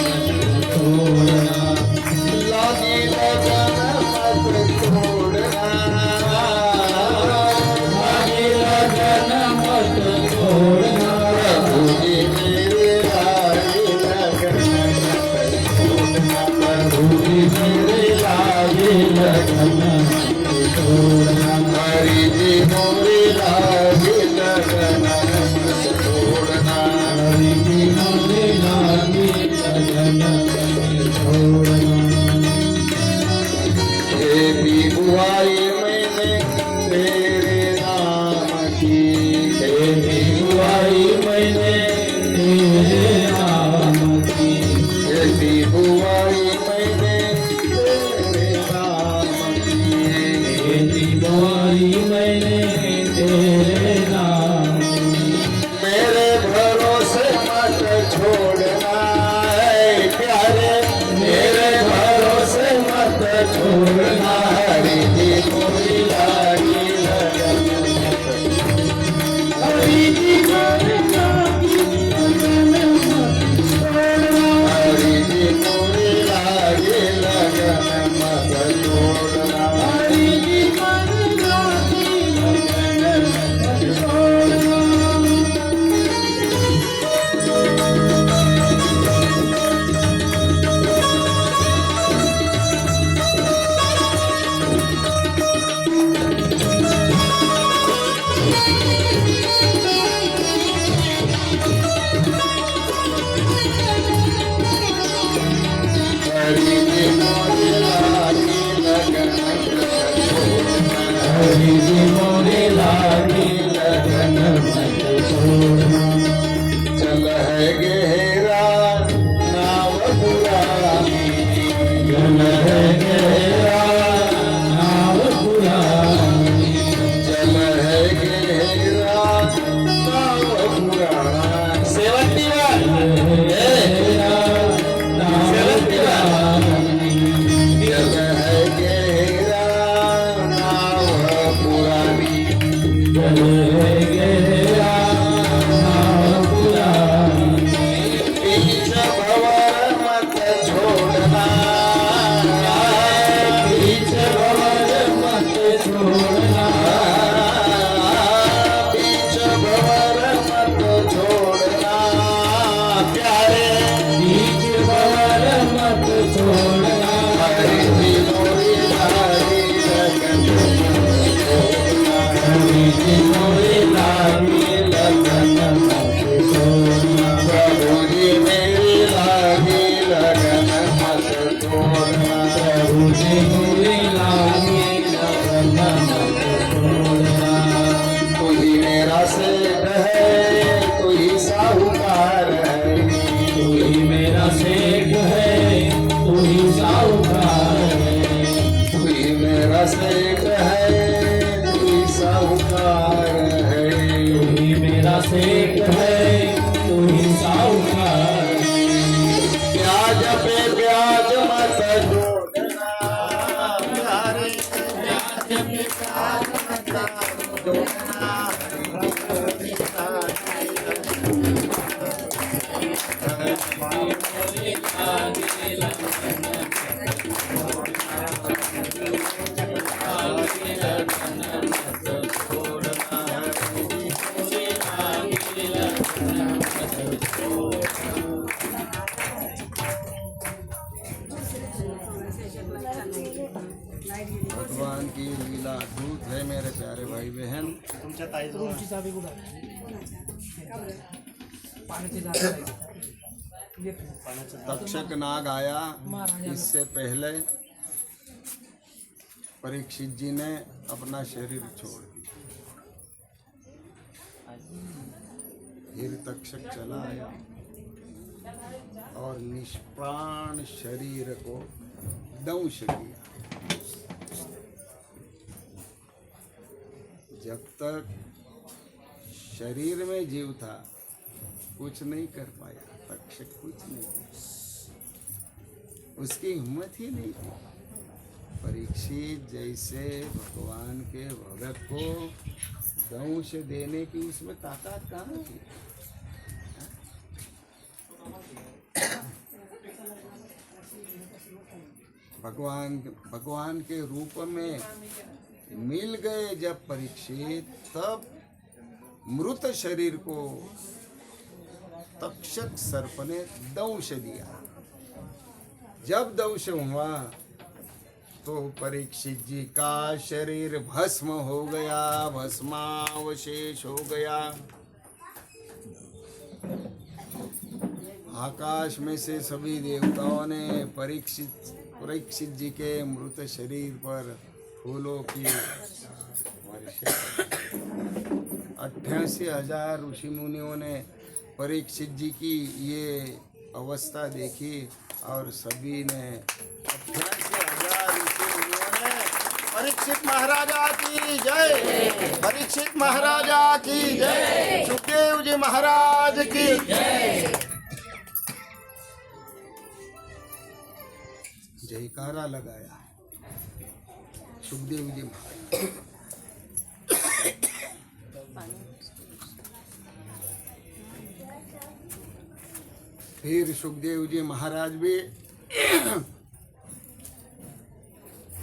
छोड़ना। लागे लगन मत छोड़ना। लागे लगन मत छोड़ना। प्रभु जी मेरे लागे लगन मत छोड़ना। प्रभु जी मेरे लागे लगन हरि जी मोरे लागे लगन मत छोड़ना। हरि जी मोरे लागे लगन मत छोड़ना। खेती बुआई मैंने तेरे नाम की, खेती बुआई मैंने तेरे नाम की। खेती बुआई मैंने तेरे नाम की। खेती बुआई मैंने तेरे नाम। मेरे भरोसे मत छोड़ना है प्यारे, मेरे भरोसे मत छोड़ना। हरि जी मोरी लागे लगन मत, हरि जी मोरी लागे लगन मत छोड़ना। हरि जी मोरी लागे लगन मत छोड़ना। हरि जी मोरी लागे लगन मत छोड़ना। हरि जी मोरे लागे लगन मत छोड़ना। हरि जी मोरे लागे लगन मत छोड़ना। चल है गहरा नाव पुरानी, चल है गहरा नाव पुरानी। चल है गहरा नाव पुरानी। सेवंती चल है गहरा नाव पुरानी। सेठ है तू ही साहूकार है, तू ही मेरा सेठ है, तू ही साहूकार। ब्याज पे ब्याज मत जोड़ना, भगवान की लीला अद्भुत है मेरे प्यारे भाई बहन। तक्षक नाग आया, इससे पहले परीक्षित जी ने अपना शरीर छोड़ दिया। फिर तक्षक चला आया और निष्प्राण शरीर को दंश किया। जब तक शरीर में जीव था कुछ नहीं कर पाया, तक्षक कुछ नहीं, उसकी हिम्मत ही नहीं थी। परीक्षित जैसे भगवान के भगत को दंश देने की उसमें ताकत कहाँ थी? भगवान के रूप में मिल गए जब परीक्षित, तब मृत शरीर को तक्षक सर्प ने दंश दिया। जब दंश हुआ तो परीक्षित जी का शरीर भस्म हो गया, भस्मावशेष हो गया। आकाश में से सभी देवताओं ने परीक्षित जी के मृत शरीर पर फूलों की वर्षा। 88,000 ऋषि मुनियों ने परीक्षित जी की ये अवस्था देखी और सभी ने 88,000 ऋषि मुनियों ने परीक्षित महाराजा की जय, परीक्षित महाराजा की जय, सुखदेव जी महाराज की जय, जयकारा लगाया सुखदेव जी महाराज। फिर सुखदेव जी महाराज भी